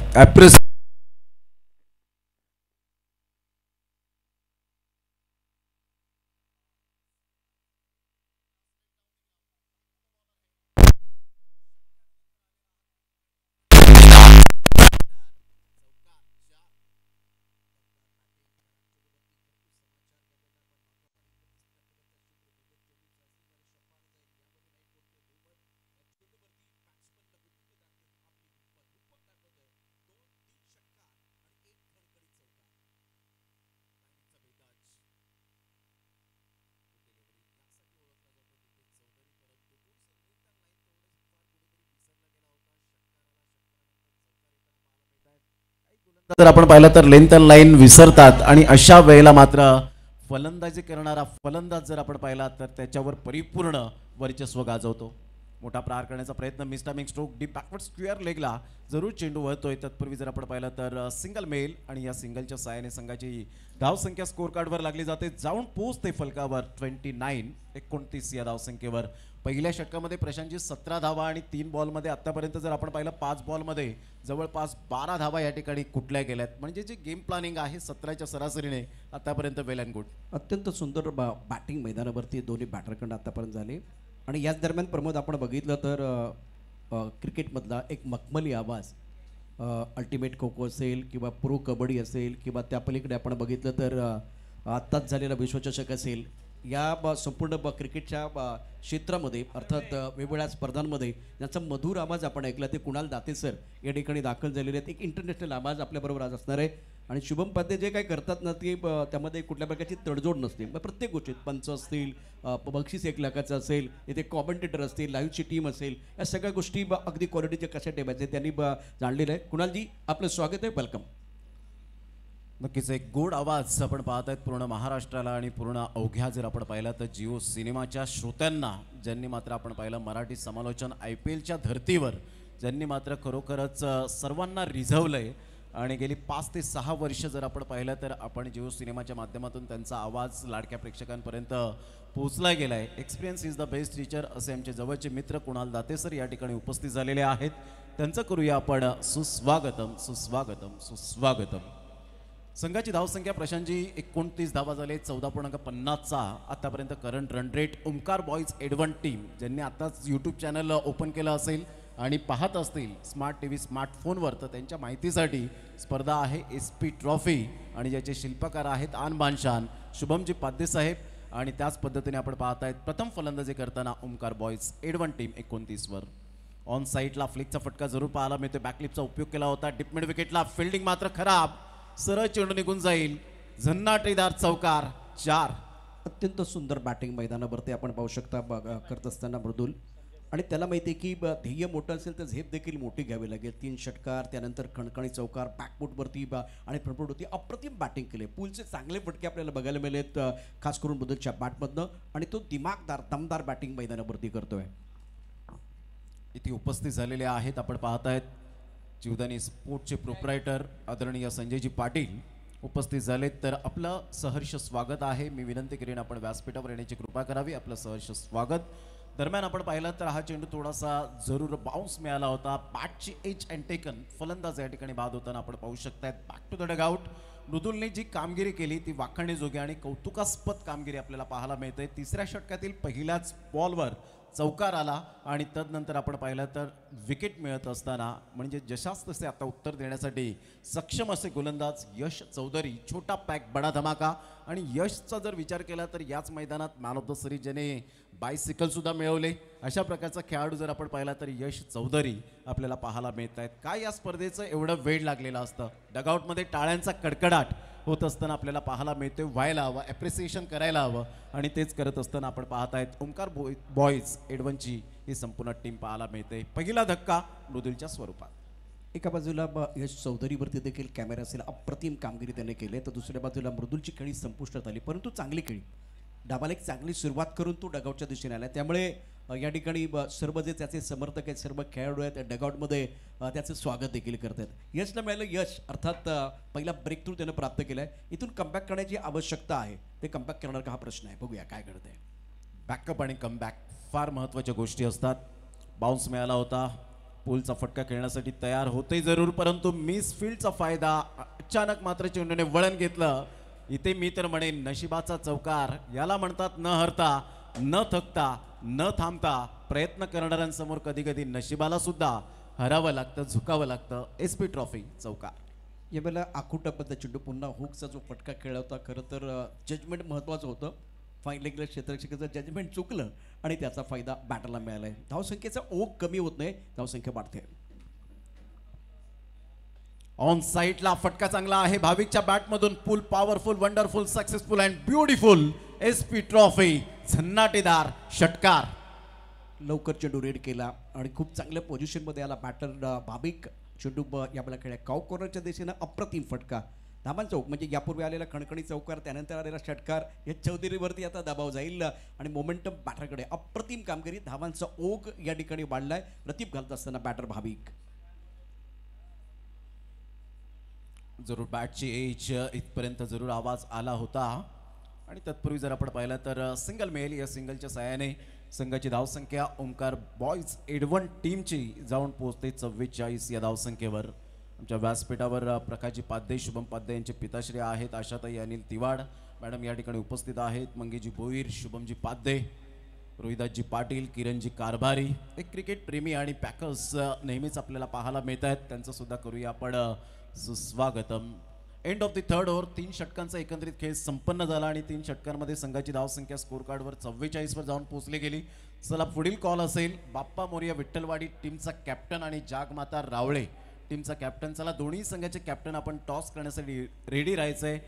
जर आपण पाहिलं तर लेंथ अँड लाईन विसरतात आणि अशा वेळेला मात्र फलंदाजी करणारा फलंदाज जर आपण पाहिला तर त्याच्यावर परिपूर्ण वर्चस्व गाजवतो. मोठा प्रहार करण्याचा प्रयत्न, मिसटायमिंग स्ट्रोक डीप बॅकवर्ड स्क्वेअर लेगला जरूर चेंडू वळतोय. तत्पूर्वी जर आपण पाहिलं तर सिंगल मेल आणि या सिंगलच्या साहाय्याने संघाची धावसंख्या स्कोर कार्डवर लागली जाते. जाऊन पोहोचते फलकावर 29 या धावसंख्येवर. पहिल्या षटकामध्ये प्रशांतची 17 धावा आणि 3 बॉलमध्ये आतापर्यंत जर आपण पाहिलं 5 बॉलमध्ये जवळपास 12 धावा या ठिकाणी कुठल्या गेल्यात. म्हणजे जे गेम प्लॅनिंग आहे 17च्या सरासरीने आतापर्यंत वेल अँड गुड. अत्यंत सुंदर बॅटिंग मैदानावरती दोन्ही बॅटरकडून आतापर्यंत झाले. आणि याच दरम्यान प्रमोद आपण बघितलं तर क्रिकेटमधला एक मखमली आवाज अल्टिमेट खो खो असेल किंवा प्रो कबड्डी असेल किंवा त्या पलीकडे आपण बघितलं तर आत्ताच झालेला विश्वचषक असेल, या संपूर्ण क्रिकेटच्या क्षेत्रामध्ये अर्थात वेगवेगळ्या स्पर्धांमध्ये ज्याचा मधुर आवाज आपण ऐकला ते कुणाल दाते सर या ठिकाणी दाखल झालेले आहेत. एक इंटरनॅशनल आवाज आपल्याबरोबर आज असणार आहे. आणि शुभम पाध्ये जे काही करतात ना ते त्यामध्ये कुठल्या प्रकारची तडजोड नसते. मग प्रत्येक गोष्टीत पंच असतील, बक्षीस 1 लाखाचं असेल, इथे कॉमेंटेटर असतील, लाईव्हची टीम असेल, या सगळ्या गोष्टी अगदी क्वालिटीच्या कशा ठेवायचे त्यांनी जाणलेलं आहे. कुणालजी आपलं स्वागत आहे, वेलकम. नक्कीच एक गोड आवाज आपण पाहत आहेत पूर्ण महाराष्ट्राला आणि पूर्ण अवघ्या जर आपण पाहिलं तर जिओ सिनेमाच्या श्रोत्यांना, ज्यांनी मात्र आपण पाहिलं मराठी समालोचन IPLच्या धर्तीवर, ज्यांनी मात्र खरोखरच सर्वांना रिझवलंय. आणि गेली 5 ते 6 वर्ष जर आपण पाहिलं तर आपण जिओ सिनेमाच्या माध्यमातून त्यांचा आवाज लाडक्या प्रेक्षकांपर्यंत पोहोचला गेला आहे. Experience is the best teacher असे आमचे जवळचे मित्र कुणाल दाते सर या ठिकाणी उपस्थित झालेले आहेत. त्यांचं करूया आपण सुस्वागतम सुस्वागतम सुस्वागतम. संघाची धावसंख्या प्रशांतजी 29 धावा झाले, 14.50चा आतापर्यंत current run rate. Omkar boys एडवन टीम ज्यांनी आताच यूट्यूब चॅनल ओपन केलं असेल आणि पाहत असतील स्मार्ट TV स्मार्टफोनवर, तर त्यांच्या माहितीसाठी स्पर्धा आहे SP ट्रॉफी आणि ज्याचे शिल्पकार आहेत आन बानशान शुभमजी पाध्ये साहेब. आणि त्याच पद्धतीने आपण पाहत आहेत प्रथम फलंदाजी करताना ओमकार बॉईज एडवन टीम 29वर. ऑन साईडला फ्लिकचा फटका जरूर पाहायला मिळतो. बॅकलिपचा उपयोग केला होता. डिप मिड विकेटला फिल्डिंग मात्र खराब, सरळ चेंडू निघून जाईल. झन्नाटेदार चौकार 4. अत्यंत सुंदर बॅटिंग मैदानावरती आपण पाहू शकता करत असताना मृदुल. आणि त्याला माहिती आहे की ध्येय मोठं असेल तर झेप देखील मोठी घ्यावी लागेल. 3 षटकार, त्यानंतर खणखणी चौकार, बॅकफूटवरती आणि फ्रंटफूटवरती अप्रतिम बॅटिंग केले. पूलचे चांगले फटके आपल्याला बघायला मिळालेत खास करून बदलच्या बॅटमधनं. आणि तो दिमागदार दमदार बॅटिंग मैदानावरती करतोय. इथे उपस्थित झालेले आहेत आपण पाहत आहेत जीवदानी स्पोर्टचे प्रोप्रायटर आदरणीय संजयजी पाटील उपस्थित झालेत. तर आपलं सहर्ष स्वागत आहे. मी विनंती करेन आपण व्यासपीठावर येण्याची कृपा करावी. आपलं सहर्ष स्वागत. दरम्यान आपण पाहिलं तर हा चेंडू थोडासा जरूर बाउन्स मिळाला होता. बॅटची एज अँड टेकन, फलंदाज या ठिकाणी बाद होताना आपण पाहू शकतायत. Back to the dugout. मृदुलने जी कामगिरी केली ती वाखाणण्याजोगी आणि कौतुकास्पद कामगिरी आपल्याला पाहायला मिळते. 3ऱ्या षटकातील पहिल्याच बॉलवर चौकार आला आणि तदनंतर आपण पाहिलं तर विकेट मिळत असताना म्हणजे जशास तसे आता उत्तर देण्यासाठी सक्षम असे गोलंदाज यश चौधरी. छोटा पॅक बडा धमाका. आणि यशचा जर विचार केला तर याच मैदानात मॅन ऑफ द सिरीज ज्याने बायसिकल सुद्धा मिळवले, अशा प्रकारचा खेळाडू जर आपण पाहिला तर यश चौधरी आपल्याला पाहायला मिळत आहेत. काय या स्पर्धेचं एवढं वेळ लागलेलं असतं. डगआउटमध्ये टाळ्यांचा कडकडाट होत असताना आपल्याला पाहायला मिळते. व्हायला हवं, ॲप्रिसिएशन करायला हवं आणि तेच करत असताना आपण पाहत आहेत ओमकार बॉईज एडवनची ही संपूर्ण टीम पाहायला मिळते. पहिला धक्का मृदुलच्या स्वरूपात. एका बाजूला यश चौधरीवरती देखील कॅमेरा असेल, अप्रतिम कामगिरी त्याने केली. तर दुसऱ्या बाजूला मृदुलची खेळी संपुष्टात आली, परंतु चांगली खेळी. डाबाला एक चांगली सुरुवात करून तो डगआउटच्या दिशेने आला. त्यामुळे या ठिकाणी सर्व जे त्याचे समर्थक आहेत, सर्व खेळाडू आहेत, डगआउटमध्ये त्याचं स्वागत देखील करत आहेत. यशला मिळालं यश, अर्थात पहिला ब्रेक थ्रू त्यानं प्राप्त केला आहे. इथून कमबॅक करण्याची आवश्यकता आहे. ते कमबॅक करणार का हा प्रश्न आहे. बघूया काय घडतंय. बॅकअप आणि कमबॅक फार महत्त्वाच्या गोष्टी असतात. बाउन्स मिळाला होता, पूलचा फटका खेळण्यासाठी तयार होते जरूर, परंतु मिस फील्डचा फायदा. अचानक मात्र चेंडूने वळण घेतलं. इथे मी तर म्हणेन नशिबाचा चौकार याला म्हणतात. न हरता, न थकता, न थांबता प्रयत्न करणाऱ्यांसमोर कधी कधी नशिबाला सुद्धा हरावं लागतं, झुकावं लागतं. SP ट्रॉफी चौकार. यावेळेला आखुटापद्ध चेंडू पुन्हा हुकचा जो फटका खेळला होता, खरं तर जजमेंट महत्त्वाचं होतं. फाईन लेगला क्षेत्ररक्षकाचं जजमेंट चुकलं आणि त्याचा फायदा बॅटरला मिळाला आहे. धावसंख्येचा ओघ कमी होत नाही, धावसंख्या वाढते. ऑन साईडला फटका चांगला आहे भाविकच्या बॅटमधून. Pull powerful, wonderful, successful and beautiful. SP trophy झन्नाटेदार षटकार. लवकर चेंडू रेड केला आणि खूप चांगल्या पोझिशनमध्ये आला बॅटर भाविक चेंडू यावेळेला खेळ्या काव कॉर्नरच्या दिशेनं अप्रतिम फटका. धाबान चौक म्हणजे यापूर्वी आलेला खणखणी चौकार, त्यानंतर आलेला षटकार, या चौधरीवरती आता दबाव जाईल आणि मोमेंटम बॅटरकडे. अप्रतिम कामगिरी, धावांचा ओघ या ठिकाणी वाढलाय. प्रतीप घालत असताना बॅटर भाविक. जरूर बॅटची एज इथपर्यंत जरूर आवाज आला होता. आणि तत्पूर्वी जर आपण पाहिलं तर सिंगल मेल, या सिंगलच्या सहाय्याने संघाची धावसंख्या ओमकार बॉईज एडवन टीमची जाऊन पोहोचते 44 या धावसंख्येवर. आमच्या व्यासपीठावर प्रकाशजी पाध्ये, शुभम पाध्ये यांचे पिताश्री आहेत, आशाताई अनिल तिवाड मॅडम या ठिकाणी उपस्थित आहेत, मंगेजी भोईर, शुभमजी पाध्ये, रोहिदासजी पाटील, किरणजी कारभारी. एक क्रिकेट प्रेमी आणि पॅकर्स नेहमीच आपल्याला पाहायला मिळत आहेत, त्यांचं सुद्धा करूया आपण सुस्वागतम. End of the third over, 3 षटकांचा एकंदरीत खेळ संपन्न झाला आणि 3 षटकांमध्ये संघाची धावसंख्या स्कोर कार्डवर 44 वर जाऊन पोहोचली गेली. चला पुढील कॉल असेल बाप्पा मोरिया विठ्ठलवाडी टीमचा कॅप्टन आणि जागमाता रावळे टीमचा कॅप्टन. चला दोन्ही संघाचे कॅप्टन आपण टॉस करण्यासाठी रेडी राहायचंय.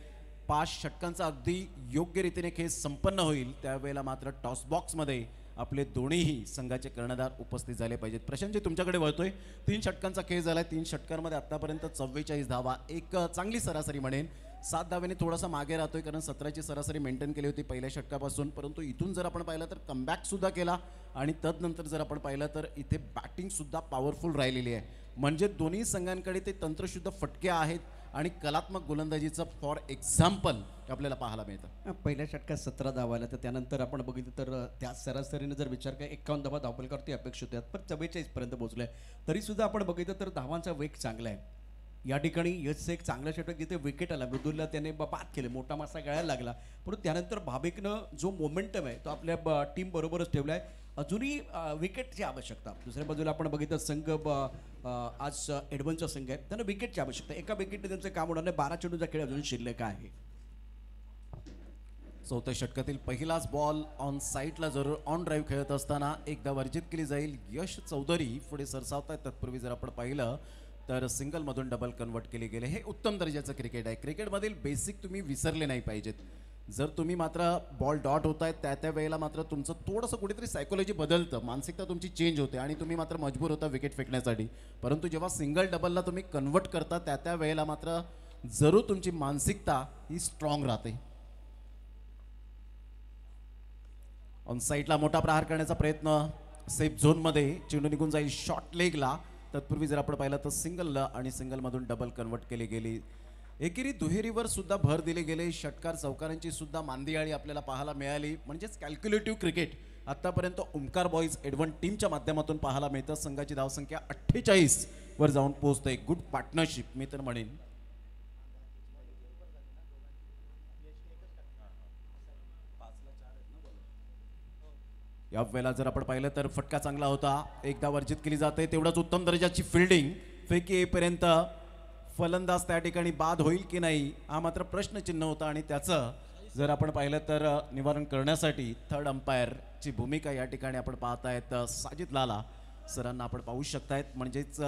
5 षटकांचा अगदी योग्य रीतीने खेळ संपन्न होईल, त्यावेळेला मात्र टॉस बॉक्समध्ये आपले दोन्हीही संघाचे कर्णधार उपस्थित झाले पाहिजेत. प्रशांतजी तुमच्याकडे वळतोय. 3 षटकांचा खेळ झालाय. 3 षटकांमध्ये आतापर्यंत 44 धावा, एक चांगली सरासरी म्हणेन. 7 धाव्याने थोडासा मागे राहतोय, कारण 17ची सरासरी मेंटेन केली होती पहिल्या षटकापासून. परंतु इथून जर आपण पाहिलं तर कमबॅक सुद्धा केला आणि तदनंतर जर आपण पाहिलं तर इथे बॅटिंग सुद्धा पॉवरफुल राहिलेली आहे. म्हणजे दोन्ही संघांकडे ते तंत्रशुद्ध फटके आहेत आणि कलात्मक गोलंदाजीचं फॉर एक्झाम्पल आपल्याला पाहायला मिळतं. पहिल्या षटकात 17 धावा आल्या, तर त्यानंतर आपण बघितलं तर त्या सरासरीने जर विचार केला 51 धावा धावफलकावरती अपेक्षित होत्या, पण 44 पर्यंत पोहोचले. तरी सुद्धा आपण बघितलं तर धावांचा वेग चांगला आहे. या ठिकाणी यशचं एक चांगलं षटक जिथे विकेट आला, मृदुलला त्याने बाद केले, मोठा मासा गळायला लागला. परंतु त्यानंतर भाविकनं जो मोमेंटम आहे तो आपल्या टीम बरोबरच ठेवला आहे. अजूनही विकेटची आवश्यकता. दुसऱ्या बाजूला आपण बघितलं संघ आज एडवनचा संघ आहे, त्यांना विकेटची आवश्यकता. एका विकेटने त्यांचं काम होणार नाही. 12 चेंडूचा खेळ अजून शिल्लक आहे. चौथ्या षटकातील पहिलाच बॉल ऑन साईडला जरूर ऑन ड्राईव्ह खेळत असताना एकदा वर्जित केली जाईल. यश चौधरी पुढे सरसावत आहेत. तत्पूर्वी जर आपण पाहिलं तर सिंगलमधून डबल कन्वर्ट केले गेले. हे उत्तम दर्जाचं क्रिकेट आहे. क्रिकेटमधील बेसिक तुम्ही विसरले नाही पाहिजेत. जर तुम्ही मात्र बॉल डॉट होत आहेत त्या वेळेला मात्र तुमचं थोडंसं कुठेतरी सायकोलॉजी बदलतं, मानसिकता तुमची चेंज होते आणि तुम्ही मात्र मजबूर होता विकेट फेकण्यासाठी. परंतु जेव्हा सिंगल डबलला तुम्ही कन्वर्ट करता त्या वेळेला मात्र जरूर तुमची मानसिकता ही स्ट्रॉंग राहते. ऑन साईडला मोठा प्रहार करण्याचा प्रयत्न, सेफ झोनमध्ये चेंडू निघून जाईल शॉर्ट लेगला. तत्पूर्वी जर आपण पाहिलं तर सिंगलला आणि सिंगलमधून डबल कन्वर्ट केली गेली. एकेरी दुहेरीवर सुद्धा भर दिले गेले. षटकार चौकारांची सुद्धा मांदियाळी आपल्याला पाहायला मिळाली. म्हणजेच कॅल्क्युलेटिव्ह क्रिकेट आतापर्यंत ओमकार बॉईज एडवन टीमच्या माध्यमातून पाहायला मिळतं. संघाची धावसंख्या 48 वर जाऊन पोहोचते. गुड पार्टनरशिप मी तर म्हणेन. या वेळेला जर आपण पाहिलं तर फटका चांगला होता, एकदा वर्जित केली जाते. तेवढाच उत्तम दर्जाची फिल्डिंग. फेकी येईपर्यंत फलंदाज त्या ठिकाणी बाद होईल की नाही हा मात्र प्रश्नचिन्ह होता आणि त्याचं जर आपण पाहिलं तर निवारण करण्यासाठी थर्ड अंपायरची भूमिका या ठिकाणी आपण पाहतायत साजिद लाला सरांना आपण पाहू शकतायत. म्हणजेच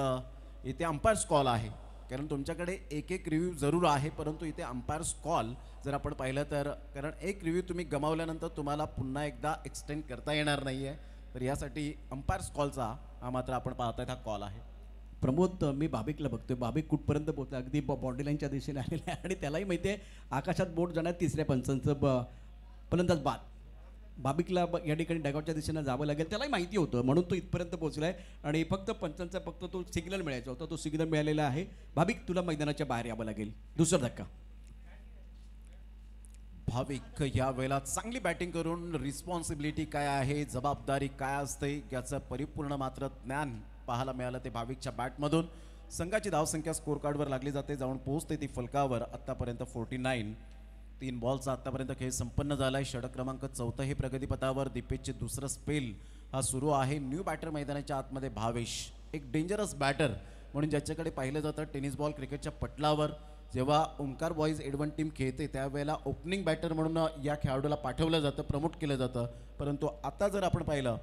इथे अंपायर्स कॉल आहे, कारण तुमच्याकडे एक रिव्ह्यू जरूर आहे, परंतु इथे अंपायर्स कॉल जर आपण पाहिलं तर, कारण एक रिव्ह्यू तुम्ही गमावल्यानंतर तुम्हाला पुन्हा एकदा एक्सटेंड करता येणार नाही आहे. तर यासाठी अंपायर्स कॉलचा हा मात्र आपण पाहतायत हा कॉल आहे. प्रमोद, मी भाविकला बघतोय. भाविक कुठपर्यंत पोहोचला, अगदी बॉडी लाईनच्या दिशेने आलेला आहे आणि त्यालाही माहिती आहे आकाशात बोट जाणार 3ऱ्या पंचांचं फलंदाज बाद. भाविकला या ठिकाणी डगआउटच्या दिशेनं जावं लागेल, त्यालाही माहिती होतं, म्हणून तो इथपर्यंत पोहोचला आहे. आणि फक्त पंचांचा फक्त तो सिग्नल मिळायचा होता, तो सिग्नल मिळालेला आहे. भाविक, तुला मैदानाच्या बाहेर यावं लागेल. दुसरा धक्का. भाविक या वेळेला चांगली बॅटिंग करून रिस्पॉन्सिबिलिटी काय आहे, जबाबदारी काय असते याचं परिपूर्ण मात्र ज्ञान पाहायला मिळालं ते भाविकच्या बॅटमधून. संघाची धावसंख्या स्कोर कार्डवर लागली जाते, जाऊन पोहोचते ती फलकावर. आत्तापर्यंत 49. 3 बॉलचा आत्तापर्यंत खेळ संपन्न झाला आहे. षटक क्रमांक 4 हे प्रगतीपथावर. दीपेशचे दुसरं स्पेल हा सुरू आहे. न्यू बॅटर मैदानाच्या आतमध्ये भावेश, एक डेंजरस बॅटर म्हणून ज्याच्याकडे पाहिलं जातं टेनिस बॉल क्रिकेटच्या पटलावर. जेव्हा ओमकार बॉईज एडवन टीम खेळते त्यावेळेला ओपनिंग बॅटर म्हणून या खेळाडूला पाठवलं जातं, प्रमोट केलं जातं. परंतु आता जर आपण पाहिलं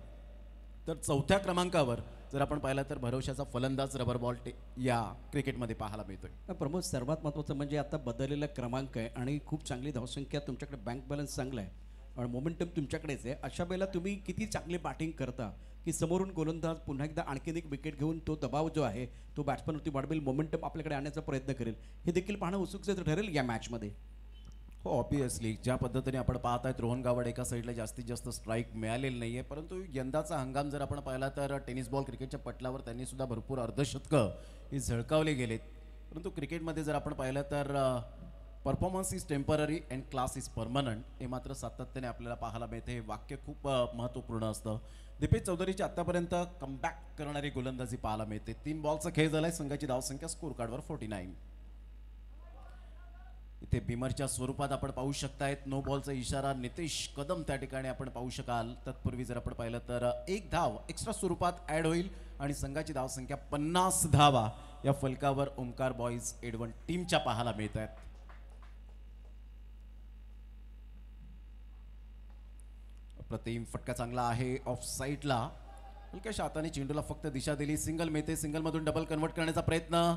तर 4थ्या क्रमांकावर जर आपण पाहिलं तर भरवशाचा फलंदाज रबर बॉल या क्रिकेटमध्ये पाहायला मिळतोय. प्रमोद, सर्वात महत्त्वाचं म्हणजे आता बदललेला क्रमांक आहे आणि खूप चांगली धावसंख्या, तुमच्याकडे बँक बॅलन्स चांगला आहे आणि मोमेंटम तुमच्याकडेच आहे. अशा वेळेला तुम्ही किती चांगली बॅटिंग करता की समोरून गोलंदाज पुन्हा एकदा आणखीन एक विकेट घेऊन तो दबाव जो आहे तो बॅट्समनवरती वाढवेल, मोमेंटम आपल्याकडे आणण्याचा प्रयत्न करेल, हे देखील पाहणं उत्सुकतेचं ठरेल या मॅचमध्ये. हो, ऑब्वियसली ज्या पद्धतीने आपण पाहत आहेत रोहन गावड एका साईडला जास्तीत जास्त स्ट्राईक मिळालेली नाही आहे, परंतु यंदाचा हंगाम जर आपण पाहिला तर टेनिस बॉल क्रिकेटच्या पटलावर त्यांनी सुद्धा भरपूर अर्धशतकं ही झळकावली गेलेत. परंतु क्रिकेटमध्ये जर आपण पाहिलं तर performance is temporary and class is permanent हे मात्र सातत्याने आपल्याला पाहायला मिळते. हे वाक्य खूप महत्त्वपूर्ण असतं. दीपेश चौधरीची आतापर्यंत कमबॅक करणारी गोलंदाजी पाहायला मिळते. 3 बॉलचा खेळ झालाय. संघाची धावसंख्या स्कोर कार्डवर 49. इथे बिमरच्या स्वरूपात आपण पाहू शकतायत नो बॉलचा इशारा नितेश कदम त्या ठिकाणी आपण पाहू शकाल. तत्पूर्वी जर आपण पाहिलं तर एक धाव एक्स्ट्रा स्वरूपात ऍड होईल आणि संघाची धावसंख्या 50 धावा या फलकावर ओमकार बॉईज एडवन टीमच्या पाहायला मिळत आहेत. प्रतिम फटका चांगला आहे ऑफ साईडला. हलक्याशा हाताने चेंडूला फक्त दिशा दिली. सिंगल मिळते. सिंगलमधून डबल कन्वर्ट करण्याचा प्रयत्न.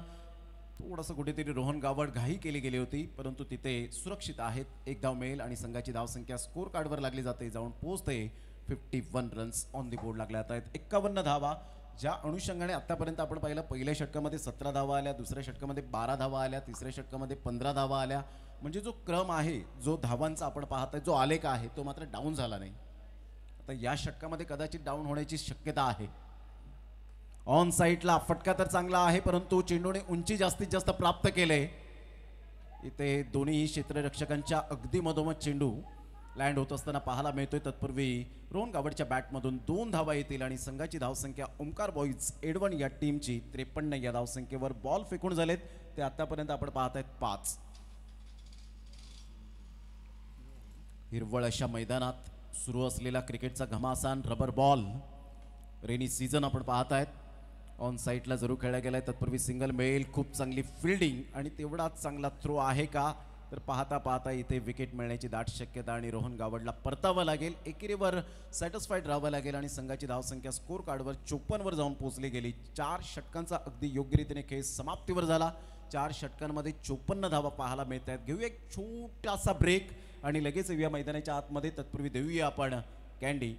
थोडंसं कुठेतरी रोहन गावड घाई केली गेली होती, परंतु तिथे सुरक्षित आहेत. एक धाव मिळेल आणि संघाची धावसंख्या स्कोर कार्डवर लागली जाते. जाऊन पोहोचते 51 रन्स ऑन दी बोर्ड लागले आहेत. 51 धावा ज्या अनुषंगाने आतापर्यंत आपण पाहिलं पहिल्या षटकामध्ये 17 धावा आल्या, दुसऱ्या षटकामध्ये 12 धावा आल्या, तिसऱ्या षटकामध्ये 15 धावा आल्या. म्हणजे जो क्रम आहे, जो धावांचा आपण पाहत आहे, जो आलेख आहे, तो मात्र डाऊन झाला नाही. आता या षटकामध्ये कदाचित डाऊन होण्याची शक्यता आहे. ऑन साईडला फटका तर चांगला आहे, परंतु चेंडूने उंची जास्तीत जास्त प्राप्त केले. इथे दोन्ही क्षेत्ररक्षकांच्या अगदी मधोमध चेंडू लँड होत असताना पाहायला मिळतोय. तत्पूर्वी रोहन गावडच्या बॅटमधून 2 धावा येतील आणि संघाची धावसंख्या ओमकार बॉईज एडवन या टीमची 53 या धावसंख्येवर बॉल फेकून झालेत. ते आतापर्यंत आपण पाहत आहेत 5. हिरवळ अशा मैदानात सुरू असलेला क्रिकेटचा घमासान रबर बॉल रेनी सीझन आपण पाहत आहेत. ऑन साईडला जरूर खेळला गेलाय. तत्पूर्वी सिंगल मिळेल. खूप चांगली फिल्डिंग आणि तेवढाच चांगला थ्रो आहे का तर पाहता पाहता इथे विकेट मिळण्याची दाट शक्यता आणि रोहन गावडला परतावं लागेल. एकेरीवर सॅटिस्फाईड राहावं लागेल आणि संघाची धावसंख्या स्कोर कार्डवर 54 वर जाऊन पोहोचली गेली. 4 षटकांचा अगदी योग्य रीतीने खेळ समाप्तीवर झाला. 4 षटकांमध्ये 54 धावा पाहायला मिळत आहेत. घेऊया एक छोटासा ब्रेक आणि लगेच येऊया मैदानाच्या आतमध्ये. तत्पूर्वी देऊया आपण कॅन्डी.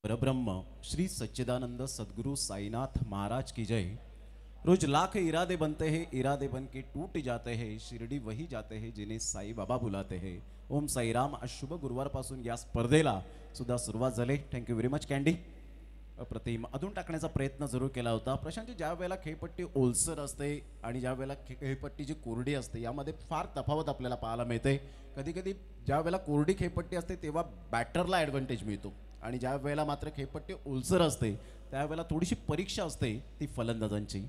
परब्रह्म श्री सच्चिदानंद सद्गुरु साईनाथ महाराज की जय. रोज लाख इरादे बनते हैं, इरादे बन के टूट जाते हैं, शिरडी वही जाते हैं जिन्हें साई बाबा बुलाते हैं. ओम साईराम. आज शुभ गुरुवारपासून या स्पर्धेला सुद्धा सुरुवात झाली. Thank you very much candy. अप्रतिम. अधून टाकण्याचा प्रयत्न जरूर केला होता प्रशांतजी. ज्या वेळेला खेळपट्टी ओलसर असते आणि ज्या वेळेला खेळपट्टी जी कोरडी असते यामध्ये फार तफावत आपल्याला पाहायला मिळते. कधी कधी ज्या वेळेला कोरडी खेळपट्टी असते तेव्हा बॅटरला ॲडव्हान्टेज मिळतो आणि ज्या वेळेला मात्र खेळपट्टी ओलसर असते त्यावेळेला थोडीशी परीक्षा असते ती फलंदाजांची.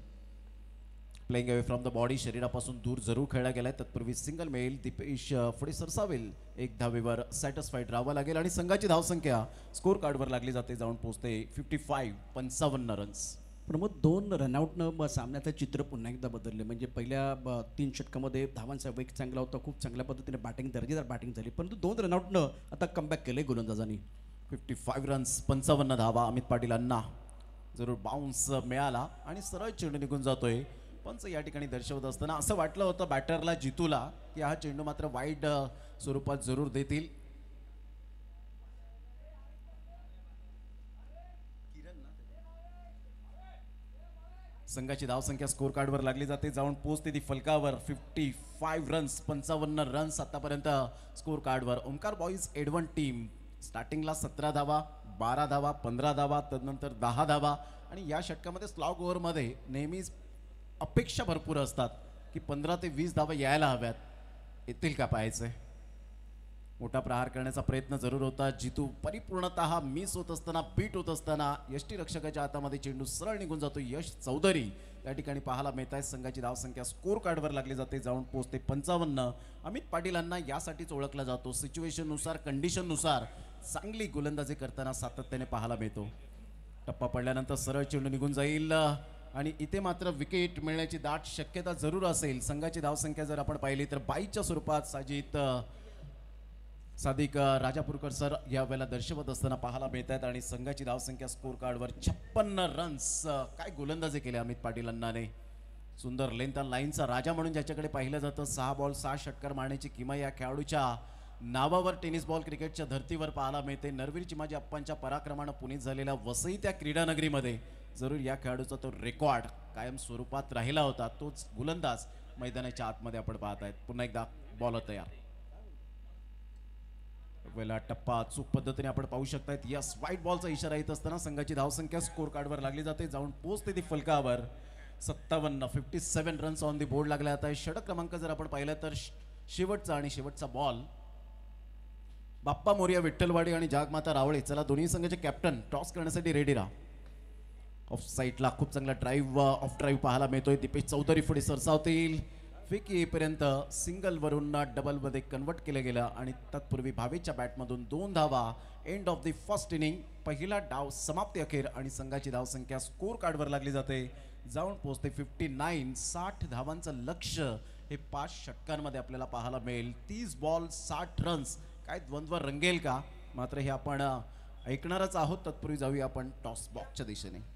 Playing away from the body. शरीरापासून दूर जरूर खेळला गेलाय. तत्पूर्वी सिंगल मिळेल. दीपेश पुढे सरसावेल. एक धावेवर सॅटिस्फाईड राहावं लागेल आणि संघाची धावसंख्या स्कोर कार्डवर लागली जाते. जाऊन पोहोचते 55 रन्स. प्रमोद 2 रनआउटनं सामन्याचं चित्र पुन्हा एकदा बदलले. म्हणजे पहिल्या 3 षटकामध्ये धावांचा वेग चांगला होता, खूप चांगल्या पद्धतीने बॅटिंग, दर्जेदार बॅटिंग झाली, परंतु 2 रनआउटनं आता कमबॅक केले गोलंदाजांनी. 55 रन्स 55 धावा. अमित पाटीलांना जरूर बाउन्स मिळाला आणि सरळ चेंडू निघून जातोय. पंच या ठिकाणी दर्शवत असताना असं वाटलं होतं बॅटरला जितूला की हा चेंडू मात्र वाईड स्वरूपात जरूर देतील. संघाची धावसंख्या स्कोर कार्डवर लागली जाते. जाऊन पोहोचते ती फलकावर 55 रन्स 55 रन्स आतापर्यंत स्कोर कार्डवर. ओमकार बॉईज एडवन टीम स्टार्टिंगला 17 धावा, 12 धावा, 15 धावा, तदनंतर 10 धावा आणि या षटकामध्ये स्लॉग ओव्हरमध्ये नेहमीच अपेक्षा भरपूर असतात की 15 ते 20 धावा यायला हव्यात. येतील का पाहायचे. मोठा प्रहार करण्याचा प्रयत्न जरूर होता. जितू परिपूर्णतः मिस होत असताना, बीट होत असताना यष्टीरक्षकाच्या हातामध्ये चेंडू सरळ निघून जातो. यश चौधरी या ठिकाणी पाहायला मिळत आहे. संघाची धावसंख्या स्कोर कार्डवर लागली जाते, जाऊन पोहोचते 55. अमित पाटीलांना यासाठीच ओळखला जातो. सिच्युएशननुसार, कंडिशननुसार चांगली गोलंदाजी करताना सातत्याने पाहायला मिळतो. टप्पा पडल्यानंतर सरळ चेंडू निघून जाईल आणि इथे मात्र विकेट मिळण्याची दाट शक्यता जरूर असेल. संघाची धावसंख्या जर आपण पाहिली तर 22च्या स्वरूपात सादिक राजापूरकर सर यावेळेला दर्शवत असताना पाहायला मिळत आहेत आणि संघाची धावसंख्या स्कोर कार्डवर 56 रन्स. काय गोलंदाजी केली अमित पाटीलांनाने. सुंदर लेंथ लाईनचा राजा म्हणून ज्याच्याकडे पाहिलं जातं. 6 बॉल 6 षटकार मारण्याची किमया या खेळाडूच्या नावावर टेनिस बॉल क्रिकेटच्या धर्तीवर पाहायला मिळते. नरवीर चिमाजी अप्पांच्या पराक्रमानं पुनीत झालेल्या वसई त्या क्रीडानगरीमध्ये जरूर या खेळाडूचा तो रेकॉर्ड कायम स्वरूपात राहिला होता. तोच गोलंदाज मैदानाच्या आतमध्ये आपण पाहत आहेत. पुन्हा एकदा बॉल तयार. वेळेला टप्पा अचूक पद्धतीने आपण पाहू शकतायत. यस, व्हाईट बॉलचा इशारा येत असताना संघाची धावसंख्या स्कोर कार्डवर लागली जाते, जाऊन पोहोचते ती फलकावर. 57 रन्स ऑन दी बोर्ड लागल्या आता. षटक क्रमांक जर आपण पाहिला तर शेवटचा बॉल बाप्पा मोरिया विठ्ठलवाडी आणि जागमाता रावळे, चला दोन्ही संघाचे कॅप्टन टॉस करण्यासाठी रेडी राहा. ऑफ साईडला खूप चांगला ऑफ ड्राईव्ह पाहायला मिळतोय. दीपेश चौधरी पुढे सरसावतील. फेकी येईपर्यंत सिंगलवरून डबलमध्ये कन्वर्ट केलं गेलं आणि तत्पूर्वी भावेच्या बॅटमधून 2 धावा. End of the first inning. पहिला डाव समाप्ती अखेर आणि संघाची धावसंख्या स्कोर कार्डवर लागली जाते, जाऊन पोहोचते 59. 60 धावांचं लक्ष्य हे 5 षटकांमध्ये आपल्याला पाहायला मिळेल. 30 बॉल 60 रन्स. काय द्वंद्व रंगेल का, मात्र हे आपण ऐकणारच आहोत. तत्पूर्वी जाऊया आपण टॉस बॉक्सच्या दिशेने.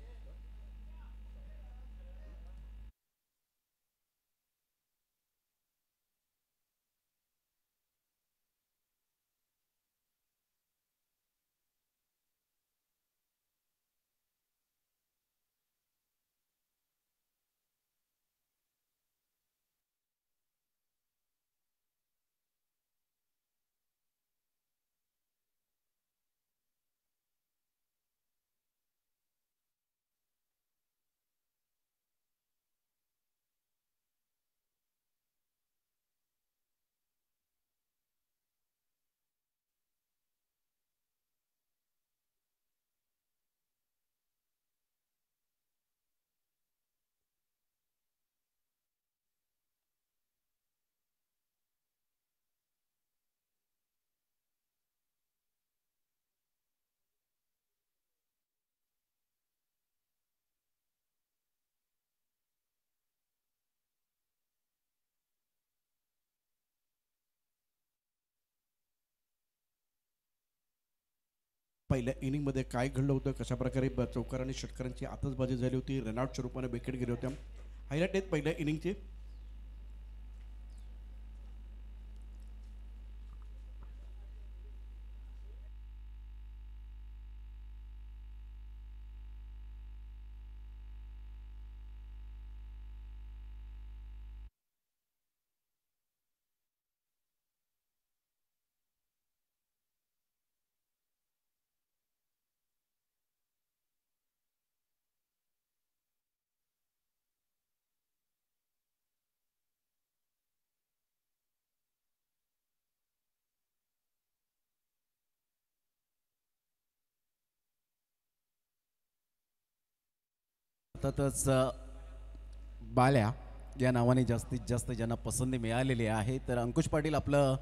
पहिल्या इनिंगमध्ये काय घडलं होतं, कशा प्रकारे चौकार आणि षटकारांची आतषबाजी झाली होती, रनआउटच्या रूपाने विकेट गेले होत्या. हायलाईट आहेत पहिल्या इनिंगचे. अर्थातच बाल्या या नावाने जास्तीत जास्त ज्यांना पसंती मिळालेली आहे, तर अंकुश पाटील आपलं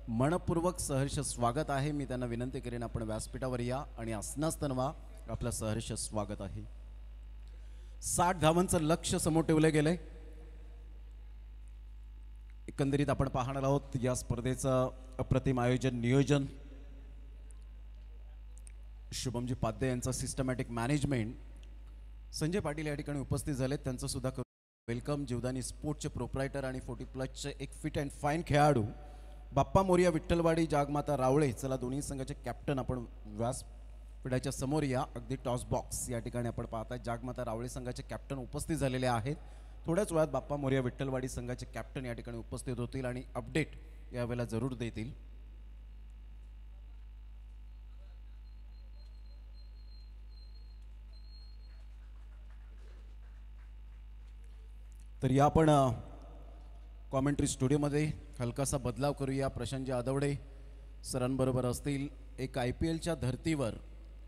मनपूर्वक सहर्ष स्वागत आहे. मी त्यांना विनंती करेन आपण व्यासपीठावर या आणि आसनास्तनवा. आपलं सहर्ष स्वागत आहे. 60 धावांचं लक्ष्य समोर ठेवलं गेलंय. एकंदरीत आपण पाहणार आहोत या स्पर्धेचं अप्रतिम आयोजन, नियोजन, शुभमजी पाध्ये यांचं सिस्टमॅटिक मॅनेजमेंट. संजय पाटील या ठिकाणी उपस्थित झालेत, त्यांचं सुद्धा वेलकम. जीवदानी स्पोर्टचे प्रोप्रायटर आणि 40+ एक फिट अँड फाईन खेळाडू बाप्पा मोरिया विठ्ठलवाडी, जागमाता रावळे, चला दोन्ही संघाचे कॅप्टन आपण व्यासपीठाच्या समोर या. अगदी टॉस बॉक्स या ठिकाणी आपण पाहताय. जागमाता रावळे संघाचे कॅप्टन उपस्थित झालेले आहेत. थोड्याच वेळात बाप्पा मोरिया विठ्ठलवाडी संघाचे कॅप्टन या ठिकाणी उपस्थित होतील आणि अपडेट यावेळेला जरूर देतील. तर या आपण कॉमेंट्री स्टुडिओमध्ये हलकासा बदलाव करूया. प्रशांत आदवडे सरांबरोबर असतील. एक IPLच्या धर्तीवर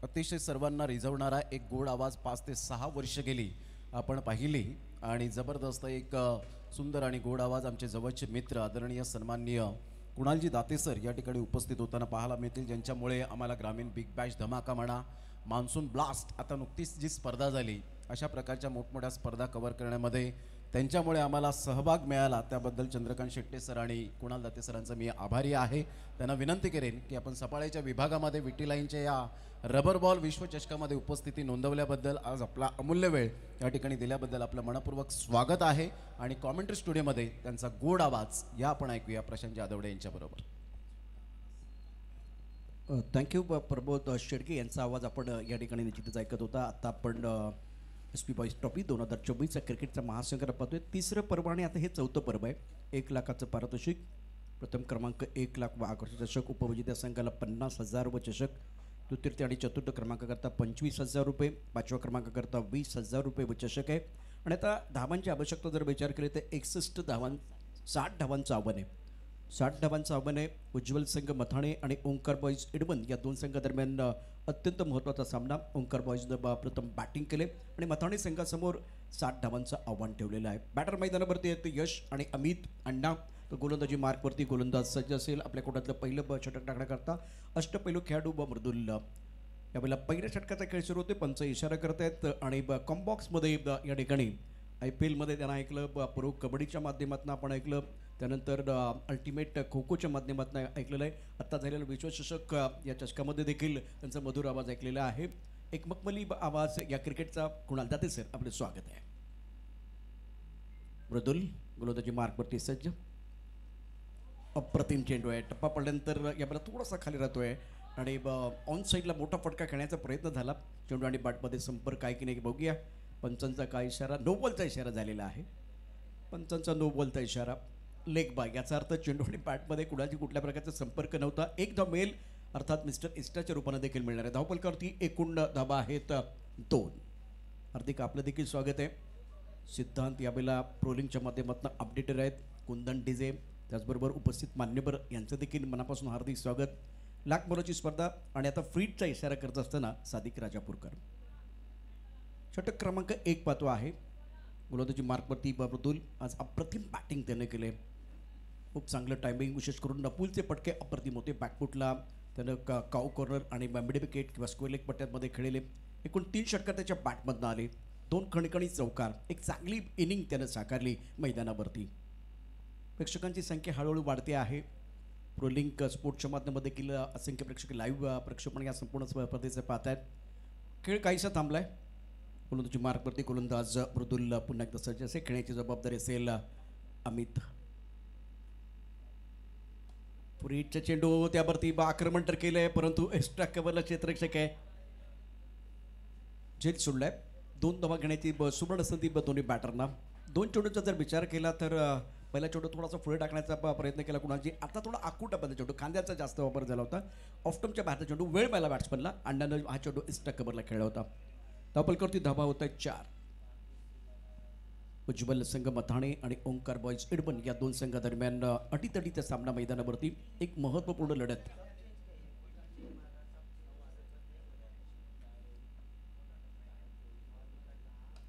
अतिशय सर्वांना रिझवणारा एक गोड आवाज 5 ते 6 वर्ष गेली आपण पाहिली आणि जबरदस्त एक सुंदर आणि गोड आवाज आमचे जवळचे मित्र आदरणीय सन्माननीय कुणालजी दाते सर या ठिकाणी उपस्थित होताना पाहायला मिळतील, ज्यांच्यामुळे आम्हाला ग्रामीण बिग बॅश धमाका म्हणा, मान्सून ब्लास्ट, आता नुकतीच जी स्पर्धा झाली, अशा प्रकारच्या मोठमोठ्या स्पर्धा कव्हर करण्यामध्ये त्यांच्यामुळे आम्हाला सहभाग मिळाला. त्याबद्दल चंद्रकांत शेट्टे सर आणि कुणाल दाते सरांचा मी आभारी आहे. त्यांना विनंती करेन की आपण सफाळ्याच्या विभागामध्ये विटी लाईनच्या या रबर बॉल विश्वचषकामध्ये उपस्थिती नोंदवल्याबद्दल, आज आपला अमूल्य वेळ या ठिकाणी दिल्याबद्दल आपलं मनपूर्वक स्वागत आहे. आणि कॉमेंट्री स्टुडिओमध्ये त्यांचा गोड आवाज या आपण ऐकूया प्रशांत आदवडे यांच्याबरोबर. थँक्यू प्रबोध शेडके यांचा आवाज आपण या ठिकाणी निश्चितच ऐकत होता. आता आपण SP बॉईज ट्रॉफी 2024 क्रिकेटचा महासंग्रह पाहतोय. तिसरं पर्व आणि आता हे चौथं पर्व आहे. 1 लाखाचं पारितोषिक, प्रथम क्रमांक 1 लाख व आकर्षक चषक, उपविजेत्या संघाला 50,000 व चषक, तृतीय आणि चतुर्थ क्रमांकाकरता 25,000 रुपये, 5व्या क्रमांकाकरता 20,000 रुपये व चषक आहे. आणि आता धावांची आवश्यकता जर विचार केली तर 60 धावांचं आव्हान आहे. 60 धावांचं आव्हान आहे. उज्ज्वल संघ मथाणे आणि ओंकार बॉईज इडमन या दोन संघादरम्यान अत्यंत महत्त्वाचा सामना. ओंकार बॉईजनं प्रथम बॅटिंग केले आणि मथाणे संघासमोर 60 धावांचं आव्हान ठेवलेलं आहे. बॅटर मैदानावरती आहेत यश आणि अमित अण्णा. तर गोलंदाजी मार्कवरती गोलंदाज सज्ज असेल. आपल्या कोटातलं पहिलं षटक टाकण्याकरता अष्टपैलू खेळाडू मृदुल. यावेळेला पहिल्या षटकाचा खेळ सुरू होते. पंच इशारा करत आहेत आणि कॉम्बॉक्समध्ये या ठिकाणी IPLमध्ये त्यांना ऐकलं, प्रो कबड्डीच्या माध्यमातून आपण ऐकलं, त्यानंतर अल्टिमेट खो खोच्या माध्यमातून ऐकलेलं आहे. आत्ता झालेलं विश्वचषक या चषकामध्ये देखील त्यांचा मधुर आवाज ऐकलेला आहे. एक मखमली आवाज या क्रिकेटचा. कुणाल दाते सर आपले स्वागत आहे. मृदुल गोलंदाजी मार्कवरती सज्ज. अप्रतिम चेंडू आहे. टप्पा पडल्यानंतर याला थोडासा खाली राहतोय आणि ऑन साईडला मोठा फटका खेळण्याचा प्रयत्न झाला. चेंडू आणि बॅटमध्ये संपर्क आहे की नाही बघूया. पंचांचा काय इशारा, नो बॉलचा इशारा झालेला आहे. पंचांचा नो बॉलचा इशारा, लेग बाय, याचा अर्थ चेंडू आणि बॅटमध्ये कुणाची कुठल्या प्रकारचा संपर्क नव्हता. एक धाव मिळेल, अर्थात मिस्टर इस्टाच्या रूपाने देखील मिळणार आहे. धावफलकावरती एकूण धावा आहेत 2. हार्दिक आपलं देखील स्वागत आहे. सिद्धांत यावेळेला प्रोलिंगच्या माध्यमातून अपडेटेड आहेत. कुंदन डीजे त्याचबरोबर उपस्थित मान्यवर यांचं देखील मनापासून हार्दिक स्वागत. लाख मोलाची स्पर्धा आणि आता फ्रीडचा इशारा करत असताना सादिक राजापूरकर. षटक क्रमांक 1 पाहतो आहे. गोलंदाजी मार्कवरती मृदुल. आज अप्रतिम बॅटिंग त्याने केले. खूप चांगलं टायमिंग, विशेष करून नपुलचे पटके अप्रतिम होते. बॅकफुटला त्यानं काऊ कॉर्नर आणि मिड विकेट किंवा स्क्वेअर लेग पट्ट्यांमध्ये खेळले. एकूण 3 षटकार त्याच्या बॅटमधनं आले. 2 खणखणी चौकार, एक चांगली इनिंग त्यानं साकारली मैदानावरती. प्रेक्षकांची संख्या हळूहळू वाढते आहे. प्रोलिंक स्पोर्ट्सच्या माध्यमामध्ये देखील असंख्य प्रेक्षक लाईव्ह प्रक्षेपण या संपूर्ण स्पर्धेचं पाहत आहेत. खेळ काहीसा थांबलाय. गोलंदाजी मार्कवरती गोलंदाज मृदुल पुन्हा एकदा सज्ज असे. खेळण्याची जबाबदारी असेल अमित. फ्रीडचा चेंडू त्यावरती आक्रमण तर केलंय, परंतु एक्स्ट्रा कव्हरला क्षेत्ररक्षक आहे. झेल सोडलाय. 2 धावा घेण्याची सुवर्ण संधी दोन्ही बॅटरना. 2 चेंडूचा जर विचार केला तर पहिला चेंडू थोडासा पुढे टाकण्याचा प्रयत्न केला कुणाची. आता थोडा आखूट टप्प्याचा चेंडू, खांद्याचा जास्त वापर झाला होता. ऑफटमच्या बाहेरचा चेंडू वेळ पाहिला बॅट्समनला. अण्णानं हा चेंडू एक्स्ट्रा कव्हरला खेळला होता. धावफलकावरती धावा होत आहेत 4. उज्ज्वल संघ मथाणे आणि ओंकार बॉईज इडमन या 2 संघादरम्यान अटीतटीचा सामना मैदानावरती. एक महत्त्वपूर्ण लढत.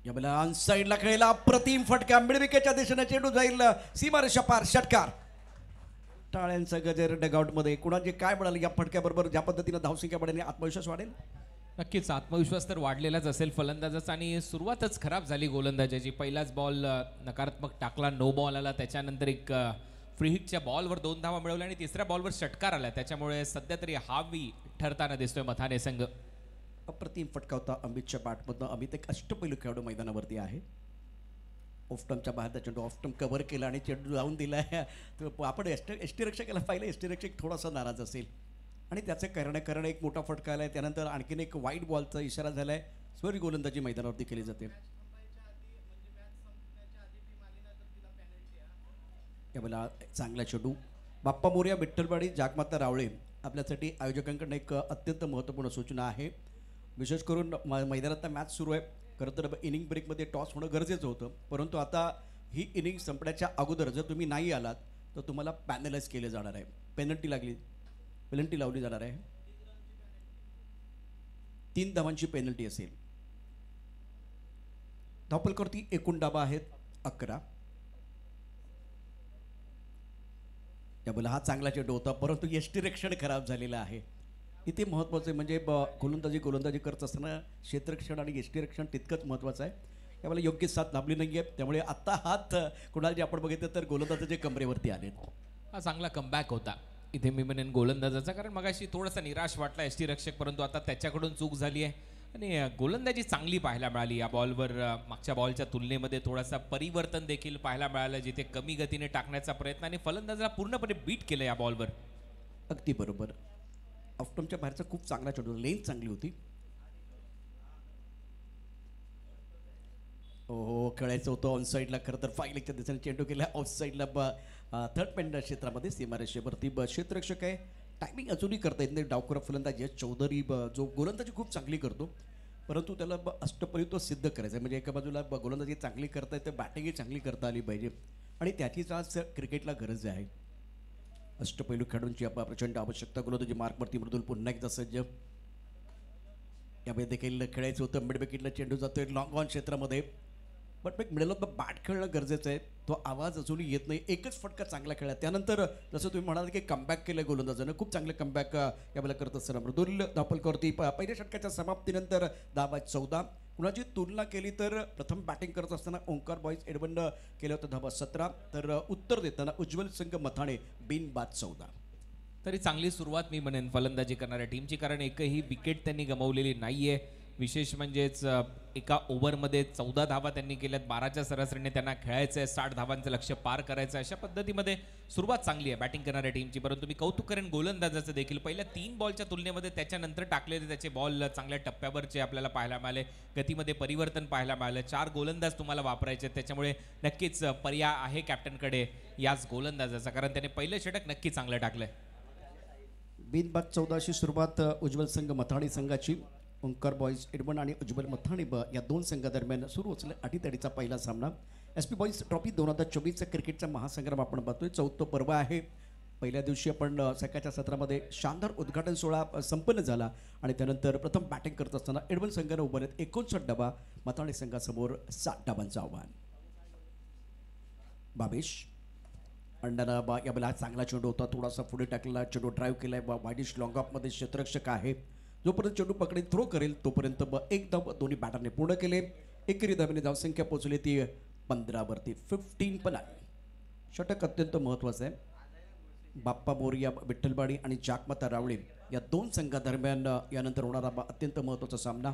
यावेळेला ऑन साईडला खेळला अप्रतिम फटका. मिड विकेटच्या दिशेने चेंडू जाईल सीमारेषा पार. षटकार. टाळ्यांचा गजर डगआउटमध्ये. कुणाचे काय म्हणाले या फटक्याबरोबर? ज्या पद्धतीनं धावसंख्या वाढेल, आत्मविश्वास वाढेल. नक्कीच आत्मविश्वास तर वाढलेलाच असेल फलंदाजाचा. आणि सुरुवातच खराब झाली गोलंदाजाची. पहिलाच बॉल नकारात्मक टाकला, नो बॉल आला. त्याच्यानंतर एक फ्री हिटच्या बॉलवर 2 धावा मिळवल्या आणि तिसऱ्या बॉलवर षटकार आला. त्याच्यामुळे सध्या तरी हावी ठरताना दिसतोय मथाणे संघ. अप्रतिम फटका होता अमितच्या बॅटमधनं. अमित एक अष्टपैलू खेळाडू मैदानावरती आहे. ऑफटमच्या बाहेरचा चेंडू ऑफटम कव्हर केला आणि चेंडू लावून दिला. आपण यष्टीरक्षकाला पाहिलं, यष्टीरक्षक थोडासा नाराज असेल आणि त्याचं कारण एक मोठा फटका आलाय. त्यानंतर आणखीन एक वाईट बॉलचा इशारा झालाय. स्वर्ग गोलंदाजी मैदानावरती केली जाते. यावेळेला चांगला चेंडू. बाप्पा मोरया, विठ्ठलवाडी, जागमाता रावळे आपल्यासाठी आयोजकांकडून एक अत्यंत महत्त्वपूर्ण सूचना आहे. विशेष करून मैदानात मॅच सुरू आहे. खरं तर इनिंग ब्रेकमध्ये टॉस होणं गरजेचं होतं, परंतु आता ही इनिंग संपण्याच्या अगोदर जर तुम्ही नाही आलात तर तुम्हाला पॅनलाइज केलं जाणार आहे. पेनल्टी लावली जाणार आहे. 3 धावांची पेनल्टी असेल. धावफलकावरती एकूण धावा आहेत 11. त्यामुळे हा चांगला चेंडू होता, परंतु यष्टिरक्षण खराब झालेलं आहे. इथे महत्त्वाचं आहे म्हणजे गोलंदाजी करत असताना क्षेत्ररक्षण आणि यष्टिरक्षण तितकंच महत्त्वाचं आहे. त्यामुळे योग्य साथ लाभली नाही आहे. त्यामुळे आत्ता हात कुणाला जे आपण बघितलं तर गोलंदाजाचे कमरेवरती आले. हा चांगला कमबॅक होता इथे मी म्हणेन गोलंदाजाचा, कारण मगाशी थोडासा निराश वाटला यष्टिरक्षक, परंतु आता त्याच्याकडून चूक झाली आहे आणि गोलंदाजी चांगली पाहायला मिळाली या बॉलवर. मागच्या बॉलच्या तुलनेमध्ये थोडासा परिवर्तन देखील पाहायला मिळालं, जिथे कमी गतीने टाकण्याचा प्रयत्न आणि फलंदाजाला पूर्णपणे बीट केलं या बॉलवर. अगदी बरोबर. ऑफस्टंपच्या बाहेरचा खूप चांगला चेंडू, लेंथ चांगली होती. हो खेळायचं होतं ऑन साईडला, खरं तर फायलिंगच्या दिशेने चेंडू केला ऑफ साईडला थर्ड पेंड क्षेत्रामध्ये सीमारेषेवरती. क्षेत्ररक्षक आहे, टायमिंग अजूनही करता येत नाही. डावखुरा फलंदाज यश चौधरी जो गोलंदाजी खूप चांगली करतो, परंतु त्याला अष्टपरित्व सिद्ध करायचं आहे. म्हणजे एका बाजूला गोलंदाजी चांगली करता येते, बॅटिंगही चांगली करता आली पाहिजे आणि त्याचीच आज क्रिकेटला गरज आहे. अष्टपैलू खेळाडूंची प्रचंड आवश्यकता. गोलंदाजी मार्कवरती मृदुल पुन्हा एकदा सज्ज. यामध्ये देखील खेळायचं होतं. मिड विकेटला चेंडू जातोय लॉंग ऑन क्षेत्रामध्ये, but middle of the bat खेळणं गरजेचं आहे. तो आवाज अजूनही येत नाही. एकच फटका चांगला खेळला, त्यानंतर जसं तुम्ही म्हणाल की कमबॅक केलं गोलंदाजानं, खूप चांगलं कमबॅक यावेळेला करत असताना मृदुल धावफलकावरती पहिल्या षटकाच्या समाप्तीनंतर 10/14. कुणाची तुलना केली तर प्रथम बॅटिंग करत असताना ओंकार बॉईज एडवंड केलं होतं 10/17, तर उत्तर देताना उज्ज्वल संघ मथाणे 20/14. तरी चांगली सुरुवात मी म्हणेन फलंदाजी करणाऱ्या टीमची, कारण एकही विकेट त्यांनी गमावलेली नाहीये. विशेष म्हणजेच एका ओव्हरमध्ये 14 धावा त्यांनी केल्यात. 12च्या सरासरीने त्यांना खेळायचं आहे, 60 धावांचं लक्ष्य पार करायचं आहे. अशा पद्धतीमध्ये सुरुवात चांगली आहे बॅटिंग करणाऱ्या टीमची. परंतु मी कौतुक करेन गोलंदाजाचं देखील. पहिल्या 3 बॉलच्या तुलनेमध्ये त्याच्यानंतर टाकलेले त्याचे बॉल चांगल्या टप्प्यावरचे आपल्याला पाहायला मिळाले. गतीमध्ये परिवर्तन पाहायला मिळालं. 4 गोलंदाज तुम्हाला वापरायचे, त्याच्यामुळे नक्कीच पर्याय आहे कॅप्टनकडे याच गोलंदाजाचा, कारण त्याने पहिलं षटक नक्की चांगलं टाकलंय. 20/14 अशी सुरुवात उज्ज्वल संघ मथाणी संघाची. ओंकार बॉईज एडवंड आणि उज्ज्वल मथाणी या दोन संघादरम्यान सुरू असलेला अटीतडीचा पहिला सामना. SP बॉईज ट्रॉफी 2024चा क्रिकेटचा महासंग्राम आपण पाहतोय. 4थं पर्व आहे. पहिल्या दिवशी आपण सकाळच्या सत्रामध्ये शानदार उद्घाटन सोहळा संपन्न झाला आणि त्यानंतर प्रथम बॅटिंग करत असताना एडवंड संघाने उभारत 59 डावा, मथाणी संघासमोर 60 डावांचं आव्हान. बाबेश अंडाना यावेळेला चांगला चेंडू होता, थोडासा पुढे टाकलेला चेंडू ड्राईव्ह केलाय. वाईडिश लॉंग ऑफमध्ये क्षेत्ररक्षक आहे, जोपर्यंत चेंडू पकडे थ्रो करेल तोपर्यंत एक धाव दोन्ही बॅटरने पूर्ण केले. एकेरी धावेने धावसंख्या पोहोचली ती 15वरती. 15 षटक अत्यंत महत्त्वाचं आहे. बाप्पा मोरिया विठ्ठलवाडी आणि जाकमाता रावळे या दोन संघादरम्यान यानंतर होणारा अत्यंत महत्त्वाचा सामना.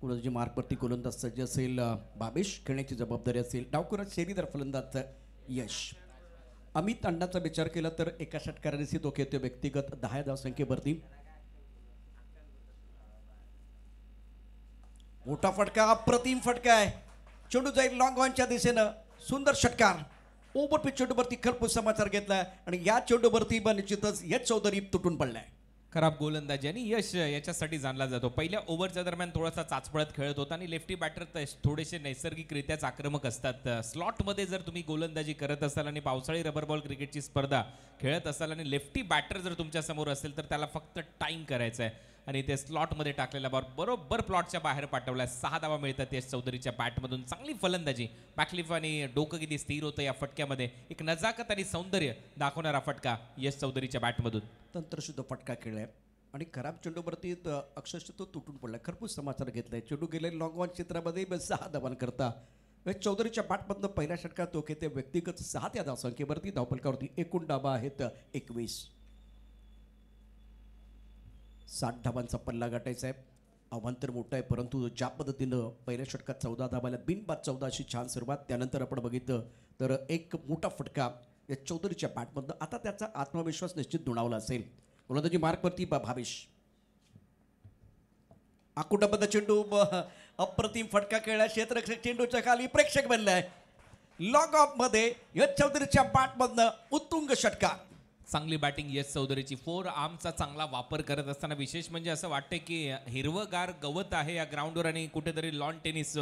गोलंदाजी मार्कवरती गोलंदाज सज्ज असेल बाबेश, खेळण्याची जबाबदारी असेल डावखुरा शेरीदार फलंदाज यश. अमित अण्णाचा विचार केला तर एका षटकाराने तो खेळतो व्यक्तिगत 10 धावसंख्येवरती. मोठा फटका, अप्रतिम फटका आहे. चेंडू जाईल लॉंग ऑनच्या दिशेनं. सुंदर षटकार. ओव्हर पिच चेंडूवरती खरपूस समाचार घेतलाय आणि या चेंडूवरती निश्चितच यश चौधरी तुटून पडलाय. खराब गोलंदाजी आणि यश याच्यासाठी जाणला जातो. पहिल्या ओव्हरच्या दरम्यान थोडासा चाचपळत खेळत होता आणि लेफ्टी बॅटर थोडेसे नैसर्गिकरित्याच आक्रमक असतात. स्लॉटमध्ये जर तुम्ही गोलंदाजी करत असाल आणि पावसाळी रबर बॉल क्रिकेटची स्पर्धा खेळत असाल आणि लेफ्टी बॅटर जर तुमच्या समोर असेल तर त्याला फक्त टाइम करायचा आहे आणि ते स्लॉटमध्ये टाकलेला बॉल बरोबर प्लॉटच्या बाहेर पाठवलाय. 6 धावा मिळतात यश चौधरीच्या बॅटमधून. चांगली फलंदाजी. बॅकलिफ आणि डोकं किती स्थिर होतं या फटक्यामध्ये. एक नजाकत आणि सौंदर्य दाखवणारा फटका यश चौधरीच्या बॅटमधून. तंत्रशुद्ध फटका खेळलाय आणि खराब चेंडूवरती अक्षरशः तो तुटून पडलाय. खरपूस समाचार घेतलाय. चेंडू गेले लॉंग ऑन क्षेत्रामध्ये 6 धावां करता यश चौधरीच्या बॅटमधनं पहिल्या षटकात तो खेळते व्यक्तिगत 6 त्या धावसंख्येवरती. धावफलकावरती एकूण डावा आहेत 21. 60 धावांचा पल्ला गाठायचा आहे. आव्हान तर मोठं आहे, परंतु ज्या पद्धतीनं पहिल्या षटकात 14 धावाला 20/14 अशी छान सुरुवात. त्यानंतर आपण बघितलं तर एक मोठा फटका या चौधरीच्या बॅटमधनं. आता त्याचा आत्मविश्वास निश्चित दुणावला असेल. गोलंदाजी मार्कवरती भावेश. आकुटाबद्ध चेंडू, अप्रतिम फटका खेळला. क्षेत्ररक्षक चेंडूच्या खाली प्रेक्षक बनलाय. लॉग ऑफ मध्ये यश चौधरीच्या बॅटमधनं उत्तुंग षटकार. चांगली बॅटिंग यश चौधरीची. 4 आर्मचा चांगला वापर करत असताना विशेष म्हणजे असं वाटतं की हिरवगार गवत आहे या ग्राउंडवर आणि कुठेतरी लॉन टेनिस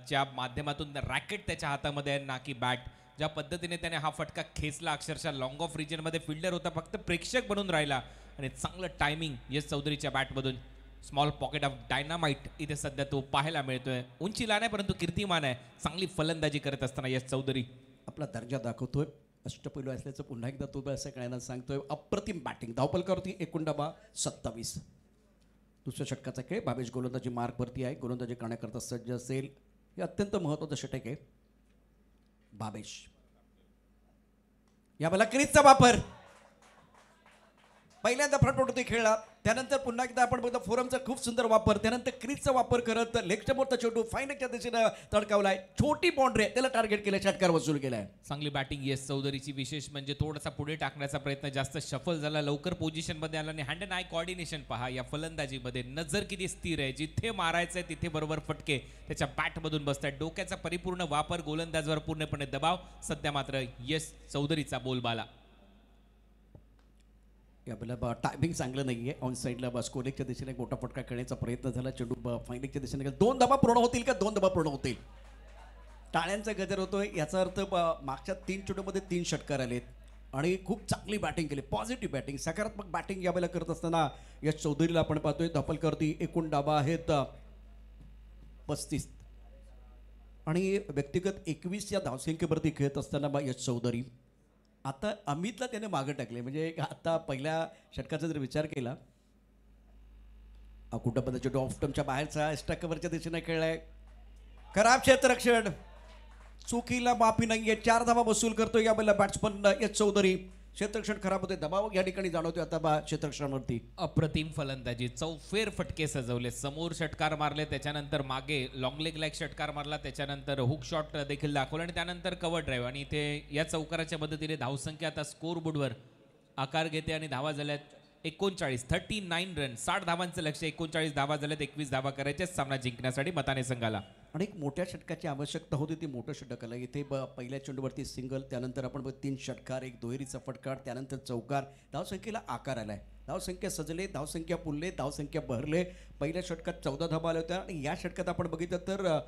च्या माध्यमातून रॅकेट त्याच्या हातामध्ये आहे ना की बॅट. ज्या पद्धतीने त्याने हा फटका खेचला अक्षरशः लॉंग ऑफ रिजनमध्ये फिल्डर होता फक्त प्रेक्षक बनून राहिला आणि चांगलं टायमिंग यश चौधरीच्या बॅटमधून. स्मॉल पॉकेट ऑफ डायनामाइट इथे सध्या तो पाहायला मिळतोय. उंचीला नाही परंतु कीर्तिमान आहे. चांगली फलंदाजी करत असताना यश चौधरी आपला दर्जा दाखवतोय. अष्टपैलू असल्याचं पुन्हा एकदा तो असं कळायला सांगतोय. अप्रतिम बॅटिंग. धावपलकावरती 29 दुसऱ्या षटकाचा खेळ. भावेश गोलंदाजी मार्कवरती आहे. गोलंदाजी करण्याकरता सज्ज असेल. हे अत्यंत महत्त्वाचं षटक आहे. भावेश या बला क्रीजचा वापर. पहिल्यांदा फ्रंट होती खेळला. त्यानंतर पुन्हा एकदा आपण बघतो फोरमचा खूप सुंदर वापर. त्यानंतर क्रीजचा वापर करत लेगच्या मोठा चेंडू फायनलच्या दिशेनं तडकावलाय. छोटी बाउंड्री त्याला टार्गेट केलं. षटकार वसूल केलाय. चांगली बॅटिंग यश चौधरीची. विशेष म्हणजे थोडासा पुढे टाकण्याचा प्रयत्न जास्त सफल झाला. लवकर पोझिशनमध्ये आला आणि हँड अँड आय कॉर्डिनेशन पहा या फलंदाजीमध्ये. नजर किती स्थिर आहे. जिथे मारायचंय तिथे बरोबर फटके त्याच्या बॅटमधून बसत आहेत. डोक्याचा परिपूर्ण वापर. गोलंदाजवर पूर्णपणे दबाव. सध्या मात्र यश चौधरीचा बोलबाला. आपल्याला टायमिंग चांगलं नाही आहे. ऑन साईडला स्कोरिंगच्या दिशेने गोटा फटका खेळण्याचा प्रयत्न झाला. चेंडू फायनलच्या दिशेने गेला. 2 धावा पूर्ण होतील का? 2 धावा पूर्ण होतील. टाळ्यांचा गजर होतोय. याचा अर्थ मागच्या 3 चेंडूमध्ये 3 षटकार आलेत आणि खूप चांगली बॅटिंग केली. पॉझिटिव्ह बॅटिंग, सकारात्मक बॅटिंग यावेळेला करत असताना यश चौधरीला आपण पाहतोय. धापलकरती एकूण धावा आहेत 35 आणि व्यक्तिगत 21 या धावसंख्येवरती खेळत असताना यश चौधरी. आता अमितला त्याने मागं टाकले. म्हणजे आता पहिल्या षटकाचा जर विचार केला, कुठं पदाच्या ऑफ स्टंपच्या बाहेरचा स्ट्रायकवरच्या दिशेने खेळलाय. खराब क्षेत्ररक्षण. चुकीला माफी नाहीये. 4 धावा वसूल करतोय या वेळेला बॅट्समन यश चौधरी. क्षेत्ररक्षण खराब होते. दबाव या ठिकाणी जाणवतोय आता क्षेत्ररक्षणावरती. अप्रतिम फलंदाजी. चौफेर फटके सजवले. समोर षटकार मारले. त्याच्यानंतर मागे लॉंग लेग लाईक षटकार मारला. त्याच्यानंतर हुक शॉट देखील दाखवला आणि त्यानंतर कव्हर ड्राईव्ह. आणि इथे या चौकाराच्या मदतीने धावसंख्या आता स्कोर बोर्डवर आकार घेते आणि धावा झाल्यात 39 रन. 60 धावांचं लक्ष. 39 धावा झाल्यात. 21 धावा करायच्या सामना जिंकण्यासाठी मताने संघाला. आणि एक मोठ्या षटकाची आवश्यकता होती. ती मोठं षटक आलं. इथे पहिल्या चेंडूवरती सिंगल. त्यानंतर आपण 3 षटकार, 1 दुहेरीचा फटकार, त्यानंतर चौकार. धावसंख्येला आकार आलाय. धावसंख्या सजले, धावसंख्या पुरले, धावसंख्या बहरले. पहिल्या षटकात 14 धावा आल्या होत्या आणि या षटकात आपण बघितलं तर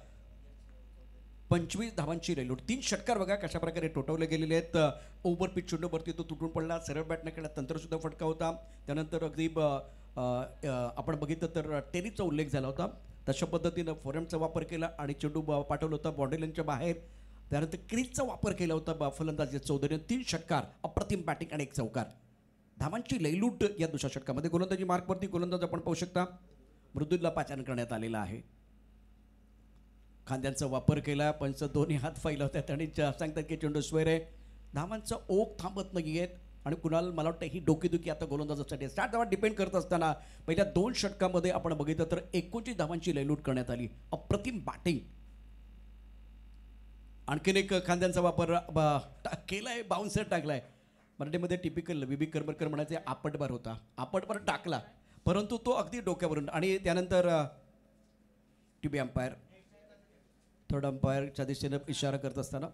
25 धावांची रेलूट. 3 षटकार बघा कशा प्रकारे टोटवले गेलेले आहेत. ओव्हर पिच चेंडूवरती तो तुटून पडला. सरळ बॅटने खेळला. तंत्रसुद्धा फटका होता. त्यानंतर अगदी आपण बघितलं तर टेनिसचा उल्लेख झाला होता. तशा पद्धतीनं फोरमचा वापर केला आणि चेंडू पाठवला होता बाउंड्री लाईनच्या बाहेर. त्यानंतर क्रीजचा वापर केला होता फलंदाज चौधरी. 3 षटकार, अप्रतिम बॅटिंग आणि 1 चौकार. धावांची लयलूट या दुसऱ्या षटकामध्ये. गोलंदाजी मार्कवरती गोलंदाज आपण पाहू शकता मृदुलला पाचारण करण्यात आलेला आहे. खांद्यांचा वापर केला. पंच दोन्ही हात फैला होत्यात आणि सांगतात की चेंडू स्वेर आहे. धावांचा ओघ थांबत नाही आहेत आणि कुणाल मला वाटतं ही डोकेदुखी आता गोलंदाजासाठी 60 धावा डिपेंड करत असताना पहिल्या 2 षटकामध्ये आपण बघितलं तर 29 धावांची लयलूट करण्यात आली. अप्रतिम बॅटिंग. आणखीन एक खांद्यांचा वापर केलाय. बाउन्सर टाकलाय. मराठीमध्ये टिपिकल विबी करमरकर म्हणायचे आपटबार होता. आपटबार टाकला परंतु तो अगदी डोक्यावरून. आणि त्यानंतर टीबी अंपायर थर्ड अंपायरच्या दिशेनं इशारा करत असताना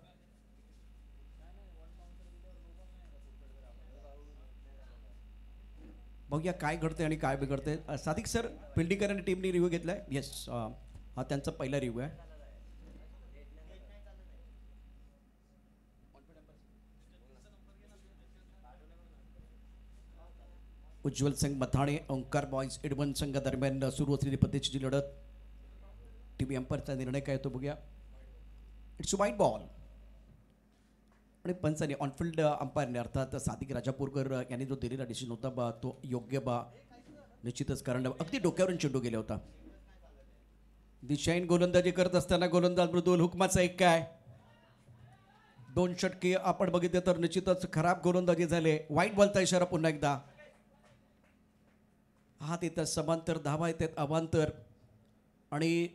बघूया काय घडतंय आणि काय बिघडतंय. सादिक सर, फिल्डिंगर आणि टीमने रिव्ह्यू घेतलाय. येस, हा त्यांचा पहिला रिव्ह्यू आहे. उज्ज्वल संघ मथाणे, ओंकार बॉयज एडमन संघ दरम्यान सुरू असलेली पद्धतीची लढत. टीव्ही अंपायरचा निर्णय काय तो बघूया. इट्स वाईट बॉल. आणि पंचाने ऑनफिल्ड अंपायरने अर्थात सादिक राजापूरकर यांनी जो दिलेला डिसिजन होता तो योग्य निश्चितच. कारण अगदी डोक्यावरून चेंडू गेला होता. दिशाहीन गोलंदाजी करत असताना गोलंदाज मृदुल. हुकमाचा एक काय 2 षटके आपण बघितले तर निश्चितच खराब गोलंदाजी झाले. व्हाईट बॉलचा इशारा पुन्हा एकदा. हात येतात समांतर, धावा येतात अवांतर. आणि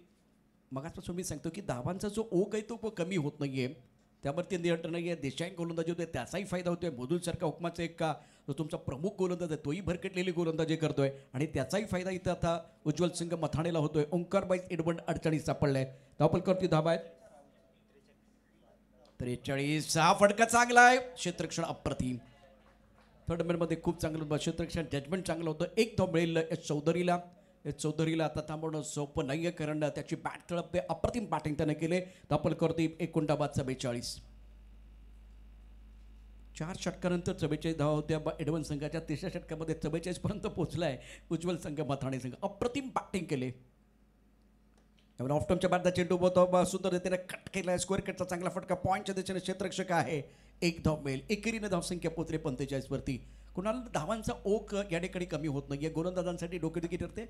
मगाचपासून मी सांगतो की धावांचा जो ओघ आहे तो कमी होत नाहीये. त्यावरती नियंत्रण नाही आहे. देशाईन गोलंदाजी होतोय त्याचाही फायदा होतोय. मधुलसारखा हुकमाचा एक का जो तुमचा प्रमुख गोलंदाज आहे तोही भरकटलेली गोलंदाजी करतोय आणि त्याचाही फायदा इथं आता उज्ज्वल सिंग मथाणेला होतोय. ओंकार बाईज एडमंड अडचणीत सापडलाय. धावपलकरती धावा आहेत 43. हा फटका चांगला आहे. क्षेत्ररक्षण अप्रतिम. थर्ड मध्ये खूप चांगलं क्षेत्ररक्षण. जजमेंट चांगलं होतं. 1 धाव मिळेल एस चौधरीला. हे चौधरीला आता थांबवणं सोपं नाहीये, कारण त्याची बॅट तळपते. अप्रतिम बॅटिंग त्याने केले. धापल करते एकोणदाबाद 44. 4 षटकानंतर 44 धावा होत्या एडवन संघाच्या. तिसऱ्या षटकामध्ये 44 पर्यंत पोहोचलाय उज्ज्वल संघ मथाणे संघ. अप्रतिम बॅटिंग केले. त्यामुळे ऑफ्टमच्या बॅटचा चेंडू होतो सुंदर रीतीने कट केलाय. स्क्वेअर कटचा चांगला फटका. पॉईंटच्या दिशेने क्षेत्ररक्षक आहे. 1 धाव मिळेल. एकेरीने धावसंख्या पोहोचले 45 वरती. कुणाला धावांचा ओघ या ठिकाणी कमी होत नाहीये. गोलंदाजांसाठी डोकेदुखी ठरते.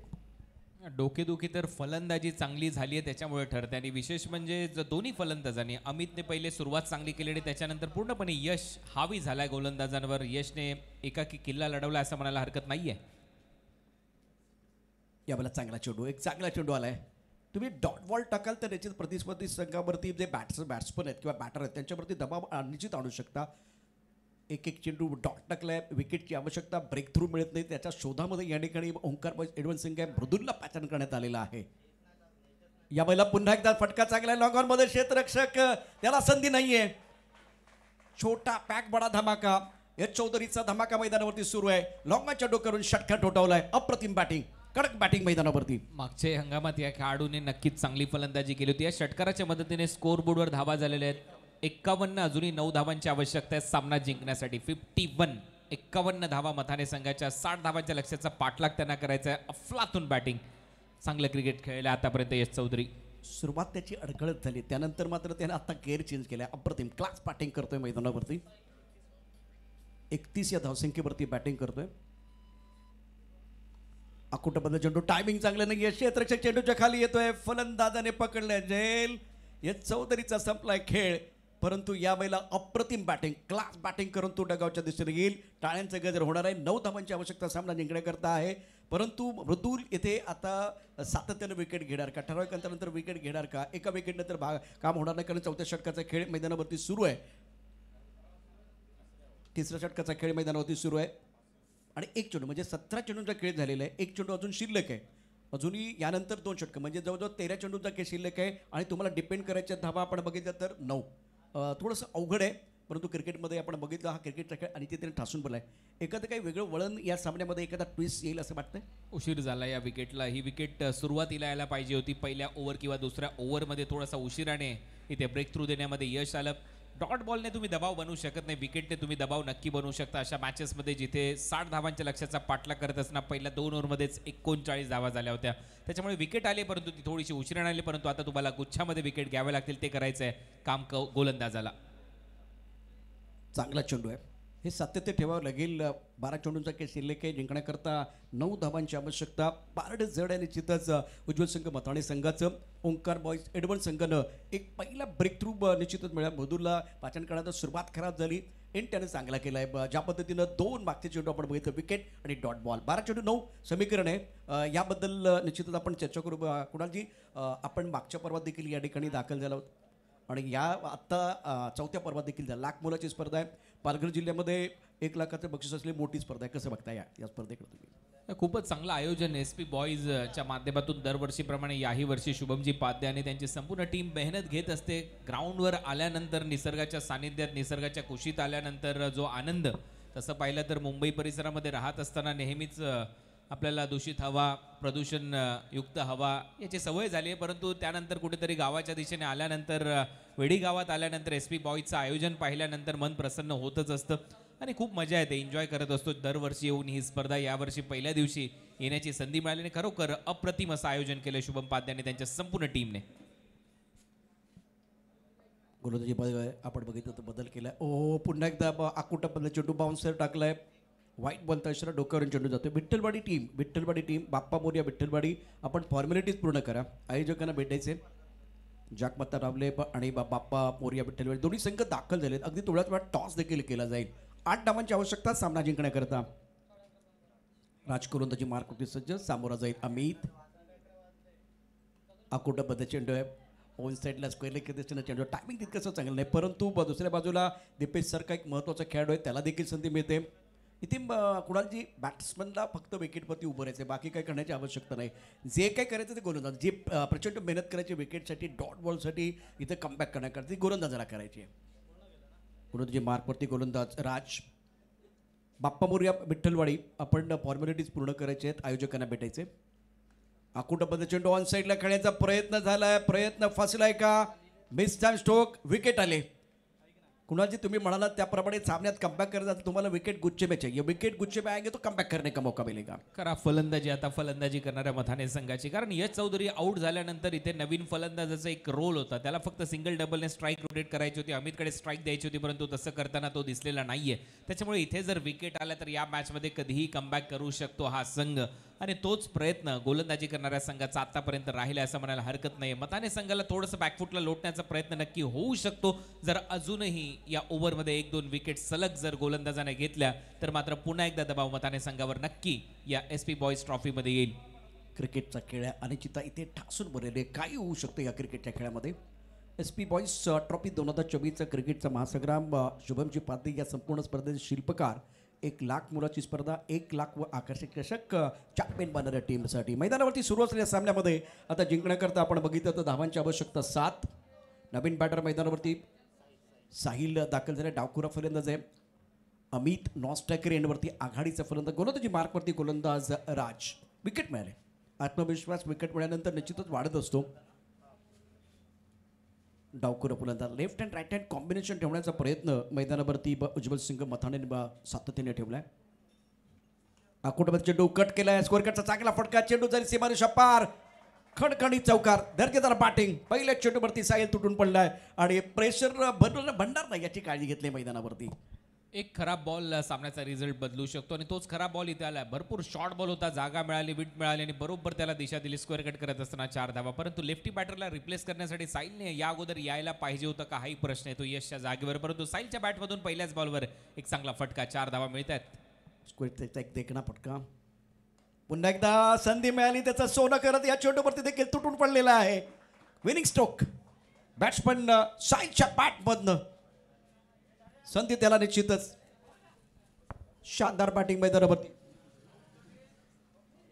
डोकेदुखी तर फलंदाजी चांगली झाली आहे त्याच्यामुळे ठरते. आणि विशेष म्हणजे दोन्ही फलंदाजांनी, अमितने पहिले सुरुवात चांगली केली आणि त्याच्यानंतर पूर्णपणे यश हावी झालाय गोलंदाजांवर. यशने एकाकी किल्ला लढवला असं म्हणायला हरकत नाहीये. यावेळेला चांगला चेंडू, एक चांगला चेंडू आलाय. तुम्ही डॉट बॉल टाकाल तर निश्चित प्रतिस्पर्धी संघावरती जे बॅट्समन आहेत किंवा बॅटर आहेत त्यांच्यावरती दबाव निश्चित आणू शकता. एक चेंडू डॉट टाकलाय. विकेटची आवश्यकता, ब्रेक थ्रू मिळत नाही, त्याच्या शोधामध्ये या ठिकाणी ओंकार बॉयज एडवन संघ आहे मृदुलला पॅटर्न करण्यात आलेला आहे. यावेळेला पुन्हा एकदा फटका चांगला लॉंग ऑन मध्ये. क्षेत्ररक्षक त्याला संधी नाहीये. छोटा पॅक बडा धमाका. एच चौधरीचा धमाका मैदानावरती सुरू आहे. लॉंगाच्या डोक्यावरून षटका ठोठावलाय. अप्रतिम बॅटिंग, कडक बॅटिंग मैदानावरती. मागच्या हंगामात या खेळाडूने नक्कीच चांगली फलंदाजी केली होती. या षटकाराच्या मदतीने स्कोर बोर्डवर धावा झालेल्या आहेत 51. अजूनही 9 धावांची आवश्यकता आहे सामना जिंकण्यासाठी. 51. 51 धावा मथाणे संघाच्या. 60 धावांच्या लक्ष्याचा पाठलाग त्यांना करायचा आहे. अफलातून बॅटिंग, चांगलं क्रिकेट खेळलं आतापर्यंत यश चौधरी. सुरुवात त्याची अडखळत झाली, त्यानंतर मात्र त्याने आता गेअर चेंज केलाय. अप्रतिम क्लास बॅटिंग करतोय मैदानावरती. 31 या धावसंख्येवरती बॅटिंग करतोय. अकुटबद्ध चेंडू, टायमिंग चांगलं नाही. क्षेत्ररक्षक चेंडूच्या खाली येतोय. फलंदाजाने पकडलाय झेल. एच चौधरीचा संपलाय खेळ. परंतु यावेळेला अप्रतिम बॅटिंग, क्लास बॅटिंग करून तो डगावच्या दिशेने येईल. टाळ्यांचा गजर होणार आहे. 9 धावांची आवश्यकता सामना जिंकण्याकरता आहे. परंतु मृदुल येथे आता सातत्यानं विकेट घेणार का, ठराविक अंतरानंतर विकेट घेणार का, एका विकेट नंतर काम होणार नाही, कारण 4थ्या षटकाचा खेळ मैदानावरती सुरू आहे. 3ऱ्या षटकाचा खेळ मैदानावरती सुरू आहे. आणि एक चेंडू म्हणजे 17 चेंडूंचा खेळ झालेला आहे. एक चेंडू अजून शिल्लक आहे. अजूनही यानंतर 2 षटकं म्हणजे जवळजवळ 13 चेंडूंचा खेळ शिल्लक आहे. आणि तुम्हाला डिपेंड करायच्या धावा आपण बघितलं तर 9. थोडंसं अवघड आहे, परंतु क्रिकेटमध्ये आपण बघितलं हा क्रिकेटचा खेळ आणि तिथे ठासून पडलाय. एखादं काही वेगळं वळण या सामन्यामध्ये, एखादा ट्विस्ट येईल असं वाटतंय. उशीर झाला या विकेटला. ही विकेट सुरुवातीला यायला पाहिजे होती. पहिल्या ओव्हर किंवा दुसऱ्या ओव्हरमध्ये थोडासा उशिराने इथे ब्रेक थ्रू देण्यामध्ये यश आलं. डॉट बॉलने तुम्ही दबाव बनवू शकत नाही, विकेटने तुम्ही दबाव नक्की बनवू शकता. अशा मॅचेसमध्ये जिथे 60 धावांच्या लक्ष्याचा पाठलाग करत असताना पहिल्या 2 ओव्हरमध्येच 39 धावा झाल्या होत्या. त्याच्यामुळे विकेट आली, परंतु ती थोडीशी उशिराने आली. परंतु आता तुम्हाला गुच्छामध्ये विकेट घ्यावे लागतील. ते करायचं आहे काम गोलंदाजाला. चांगला चेंडू आहे. हे सातत्य ठेवावं लागेल. 12 चेंडूंचा खेळ शिल्लक आहे. जिंकण्याकरता 9 धावांची आवश्यकता. पारड जड आहे निश्चितच उज्ज्वल संघ मथाणे संघाचं. ओंकार बॉयज एडवन संघानं एक पहिला ब्रेक थ्रू निश्चितच मिळाला. मधुरला पाचन करण्याचा सुरुवात खराब झाली. एंड त्याने चांगला केला आहे. ज्या पद्धतीनं 2 मागचे चेंडू आपण बघितलं, विकेट आणि डॉट बॉल. 12 चेंडू 9 समीकरण आहे. याबद्दल निश्चितच आपण चर्चा करू. कुणालजी, आपण मागच्या पर्वात देखील या ठिकाणी दाखल झाला होता आणि या आत्ता 4थ्या पर्वात देखील झाला. लाख मोलाची स्पर्धा आहे. पालघर जिल्ह्यामध्ये 1 लाखाचं बक्षीस असलेली मोठी स्पर्धा आहे. कसं बघता या स्पर्धेकडे तुम्ही? खूपच चांगलं आयोजन SP बॉईजच्या माध्यमातून दरवर्षीप्रमाणे याही वर्षी शुभमजी पाद्य आणि त्यांची संपूर्ण टीम मेहनत घेत असते. ग्राउंडवर आल्यानंतर, निसर्गाच्या सानिध्यात, निसर्गाच्या कुशीत आल्यानंतर जो आनंद, तसं पाहिलं तर मुंबई परिसरामध्ये राहत असताना नेहमीच आपल्याला दूषित हवा, प्रदूषण युक्त हवा याची सवय झाली आहे. परंतु त्यानंतर कुठेतरी गावाच्या दिशेने आल्यानंतर, वेडी गावात आल्यानंतर SP बॉईजचं आयोजन पाहिल्यानंतर मन प्रसन्न होतच असतं आणि खूप मजा येते, एन्जॉय करत असतो. दरवर्षी येऊन ही स्पर्धा यावर्षी पहिल्या दिवशी येण्याची संधी मिळाली आणि खरोखर अप्रतिम असं आयोजन केलं शुभम पाद्य आणि त्यांच्या संपूर्ण टीमने. गोलंदाजी आपण बघितलं तर बदल केलाय. पुन्हा एकदा आकुटापल्ला चेंडू बाउन्सर टाकलाय. वाईट बॉलचा इशारा, डोक्यावरून चेंडू जातो. विठ्ठलवाडी टीम बाप्पा मोर्या विठ्ठलवाडी, आपण फॉर्मॅलिटीज पूर्ण करा. आयोजकांना भेटायचे जागमाता रावले आणि बाप्पा मोर्या विठ्ठलवाडी दोन्ही संघ दाखल झालेत. अगदी थोड्याच वेळात टॉस देखील केला जाईल. 8 धावांची आवश्यकता सामना जिंकण्याकरता. राजकुरुंदाची मार्कवरती सज्ज, सामोरा जाईल अमित. आकुटाबद्ध चेंडू आहे. ऑन साईडला स्क्वेअर लेग चेंडू. टायमिंग तितकंसं चांगलं नाही, परंतु दुसऱ्या बाजूला दीपेश सारखा एक महत्त्वाचा खेळाडू आहे, त्याला देखील संधी मिळते. इथे कुणालजी बॅट्समनला फक्त विकेटवरती उभं राहायचं, बाकी काही करण्याची आवश्यकता नाही. जे काय करायचं ते गोलंदाज, जे प्रचंड मेहनत करायची विकेटसाठी, डॉट बॉलसाठी, इथे कमबॅक करण्याकरता ती गोलंदाजाला करायची आहे. गोलंदाजी मार्कवरती गोलंदाज राज. बाप्पा मोर्या विठ्ठलवाडी, आपण फॉर्मॅलिटीज पूर्ण करायचे आहेत, आयोजकांना भेटायचे. आकुटमध्ये चेंडू ऑन साईडला खेळण्याचा प्रयत्न झालाय, प्रयत्न फसलाय का? मिस टाइम स्ट्रोक, विकेट आले. कुणालजी तुम्ही म्हणालात त्याप्रमाणे सामन्यात कमबॅक करत तुम्हाला विकेट गुच्छे में चाहिए, विकेट गुच्छे में आएंगे तो कमबॅक करने का मौका मिलेगा. करा फलंदाजी आता फलंदाजी करणाऱ्या मथाने संघाची, कारण यश चौधरी आऊट झाल्यानंतर इथे नवीन फलंदाजाचा एक रोल होता. त्याला फक्त सिंगल डबलने स्ट्राईक रोटेट करायची होती, अमितकडे स्ट्राईक द्यायची होती, परंतु तसं करताना तो दिसलेला नाहीये. त्याच्यामुळे इथे जर विकेट आल्या तर या मॅचमध्ये कधीही कमबॅक करू शकतो हा संघ, आणि तोच प्रयत्न गोलंदाजी करणाऱ्या संघाचा आतापर्यंत राहिला असं म्हणायला हरकत नाही. मथाने संघाला थोडंसं बॅकफुटला लोटण्याचा प्रयत्न नक्की होऊ शकतो जर अजूनही या ओव्हरमध्ये 1-2 विकेट सलग जर गोलंदाजाने घेतल्या तर मात्र पुन्हा एकदा दबाव मथाने संघावर नक्की या SP बॉयज ट्रॉफीमध्ये येईल. क्रिकेटचा खेळ आहे आणि चिता इथे ठासून भरलेले काय होऊ शकतं या क्रिकेटच्या खेळामध्ये. SP बॉयज ट्रॉफी 2024चा क्रिकेटचा महासंग्राम. शुभमजी पात्री या संपूर्ण स्पर्धेचे शिल्पकार. 1 लाख मुलाची स्पर्धा, 1 लाख व आकर्षक चषक चॅम्पियन बनणाऱ्या टीमसाठी. मैदानावरती सुरू असलेल्या सामन्यामध्ये आता जिंकण्याकरता आपण बघितलं तर धावांची आवश्यकता 7. नवीन बॅटर मैदानावरती साहिल दाखल झाले. डावखुरा फलंदाज आहे अमित. नॉस्ट्रायकर एंडवरती आघाडीचा फलंदाज. गोलंदाजी मार्कवरती गोलंदाज राज. विकेट मिळाले. आत्मविश्वास विकेट मिळाल्यानंतर निश्चितच वाढत असतो. डावखुरा फलंदाज. Left hand right hand combination ठेवण्याचा प्रयत्न मैदानावरती उज्ज्वल सिंग मथाने सातत्याने ठेवलाय. आकुटमध्ये चेंडू कट केलाय. स्कोअर कटचा चांगला फटका. चेंडू जाईल सीमारेषा पार. खणखणीत चौकार. दर्जेदार बॅटिंग. पहिल्या चेंडूवरती साहिल तुटून पडलाय आणि प्रेशर बनणार नाही याची काळजी घेतली मैदानावरती. एक खराब बॉल सामन्याचा रिझल्ट बदलू शकतो आणि तोच खराब बॉल इथे आला. भरपूर शॉर्ट बॉल होता, जागा मिळाली, विट मिळाली आणि बरोबर त्याला दिशा दिली. स्क्वेअर कट करत असताना 4 धावा. परंतु लेफ्टी बॅटरला रिप्लेस करण्यासाठी साहिलने या अगोदर यायला पाहिजे होतं का, हाही प्रश्न येतो यशच्या जागेवर. परंतु साहिलच्या बॅटमधून पहिल्याच बॉलवर एक चांगला फटका. 4 धावा मिळत आहेत. स्क्वेअरचा एक देखणा फटका. पुन्हा एकदा संधी मिळाली, त्याचं सोनं करत या चेंडूवरती देखील तुटून पडलेला आहे. विनिंग स्ट्रोक बॅट्समन साहिलच्या बॅटमधनं. संधी त्याला निश्चितच. शानदार बॅटिंग मैदानावरती.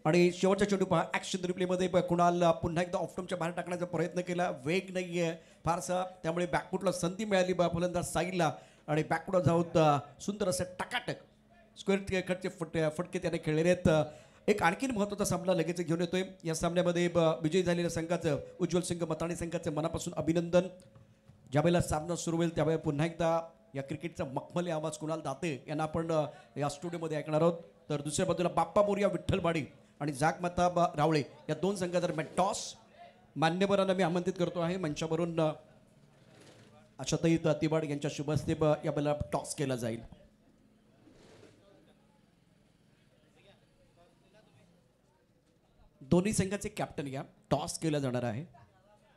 आणि शेवटचा चेंडू पहा ॲक्शन रिप्लेमध्ये कुणाल पुन्हा एकदा ऑफस्टंपच्या बाहेर टाकण्याचा प्रयत्न केला. वेग नाही आहे फारसा, त्यामुळे बॅकफुटला संधी मिळाली फलंदाज साहिलला आणि बॅकफुटला जाऊन सुंदर असं टकाटक स्क्वेअर कटचे फटके त्याने खेळलेले आहेत. एक आणखीन महत्त्वाचा सामना लगेच घेऊन येतोय. या सामन्यामध्ये विजयी झालेल्या संघाचं उज्ज्वल सिंग मथाणे संघाचं मनापासून अभिनंदन. ज्यावेळेला सामना सुरू होईल त्यावेळेला पुन्हा एकदा या क्रिकेटचा मखमली आवाज कुणाल दाते यांना आपण या स्टुडिओमध्ये ऐकणार आहोत. तर दुसऱ्या बाजूला बाप्पा मोरया विठ्ठलवाडी आणि जागमाता रावळे या 2 संघादरम्यान टॉस. मान्यवरांना मी आमंत्रित करतो आहे मंचावरून. आशाताई तिवाड यांच्या शुभ हस्ते यावेळेला टॉस केला जाईल. दोन्ही संघाचे कॅप्टन या टॉस केला जाणार आहे.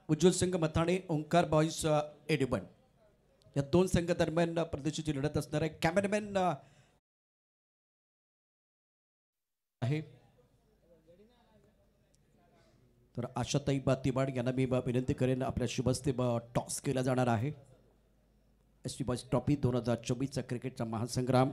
उज्ज्वल सिंग मथाणे, ओंकार बॉयज एडिबन या 2 संघादरम्यान प्रदेशाची लढत असणार आहे. कॅमेरामॅन आहे तर आशाताई तिवाड यांना मी विनंती करेन आपल्या शुभस्ते टॉस केला जाणार आहे. SP बॉयज ट्रॉफी 2024चा क्रिकेटचा महासंग्राम.